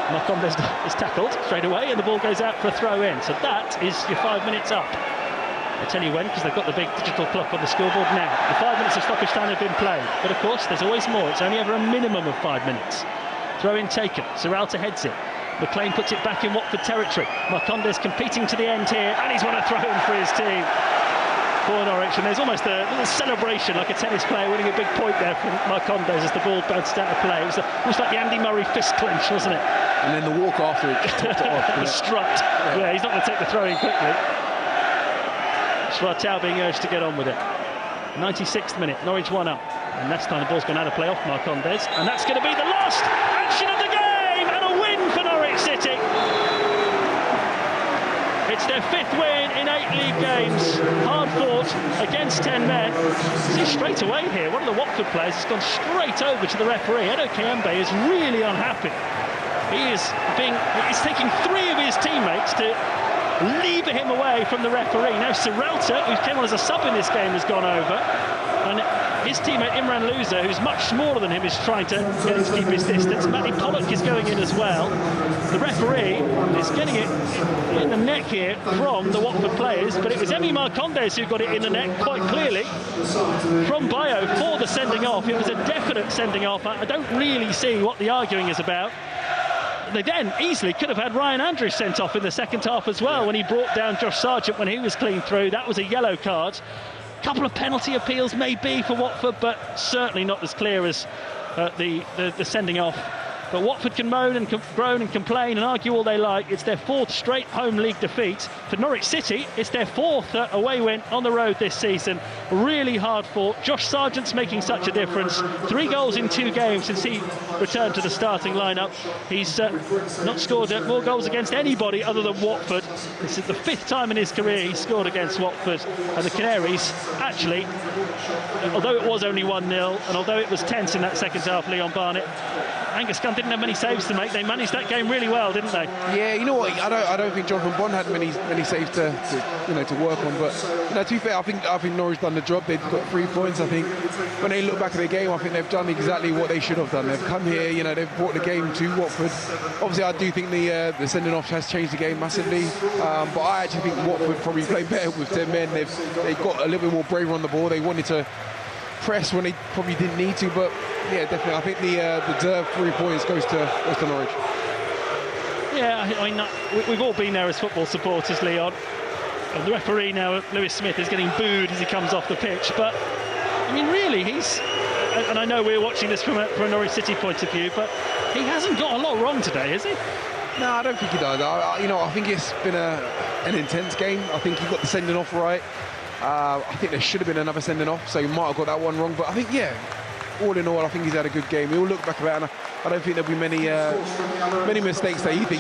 Makonde is tackled straight away, and the ball goes out for a throw in. So that is your 5 minutes up. I tell you when, because they've got the big digital clock on the scoreboard now. The 5 minutes of stoppage time have been played, but of course there's always more. It's only ever a minimum of 5 minutes. Throw in taken. Serralta heads it. McLean puts it back in Watford territory. Makonde's competing to the end here, and he's won a throw in for his team. For Norwich, and there's almost a little celebration, like a tennis player winning a big point there from Makonde as the ball bounced out of play. It was almost like the Andy Murray fist clench, wasn't it? And then the walk after it just topped it off. The strut. Yeah, he's not going to take the throw in quickly. Schwartau being urged to get on with it. 96th minute, Norwich 1 up, and that's time the ball's gone out of play off Makonde's, and that's going to be the last action of the game, and a win for Norwich City. It's their 5th win in 8 league games. Hard fought against 10 men. See, straight away here, one of the Watford players has gone straight over to the referee. Edo Kayembe is really unhappy. He's taking 3 of his teammates to lever him away from the referee. Now Serralta, who came on as a sub in this game, has gone over, and his teammate Imran Louza, who's much smaller than him, is trying to get him to keep his distance. Matty Pollock is going in as well. The referee is getting it in the neck here from the Watford players, but it was Emi Marcondes who got it in the neck quite clearly from Bayo for the sending off. It was a definite sending off. I don't really see what the arguing is about. They then easily could have had Ryan Andrews sent off in the second half as well, when he brought down Josh Sargent when he was clean through. That was a yellow card. Couple of penalty appeals maybe for Watford, but certainly not as clear as the sending off. But Watford can moan and groan and complain and argue all they like. It's their 4th straight home league defeat. For Norwich City, it's their 4th away win on the road this season. Really hard fought. Josh Sargent's making such a difference. 3 goals in 2 games since he returned to the starting lineup. He's not scored more goals against anybody other than Watford. This is the 5th time in his career he's scored against Watford. And the Canaries, actually, although it was only 1-0, and although it was tense in that second half, Leon Barnett, Angus Gunn didn't have many saves to make. They managed that game really well, didn't they? Yeah, you know what? I don't think Jonathan Bond had many saves to work on. But to be fair, I think Norwich done the job. They've got 3 points. I think when they look back at their game, I think they've done exactly what they should have done. They've come here, they've brought the game to Watford. Obviously, I do think the sending off has changed the game massively. But I actually think Watford probably played better with 10 men. They got a little bit more braver on the ball. They wanted to press when they probably didn't need to, but yeah, definitely I think the deserved 3 points goes to Norwich. Yeah, I mean, we've all been there as football supporters, Leon. And the referee now, Lewis Smith, is getting booed as he comes off the pitch, but I mean, really, and I know we're watching this from a Norwich City point of view, but he hasn't got a lot wrong today, has he? No, I don't think he does. I think it's been an intense game. I think he got the sending off right. I think there should have been another sending off, so he might have got that one wrong. But I think, all in all, I think he's had a good game. We'll look back at it, and I don't think there'll be many mistakes that he thinks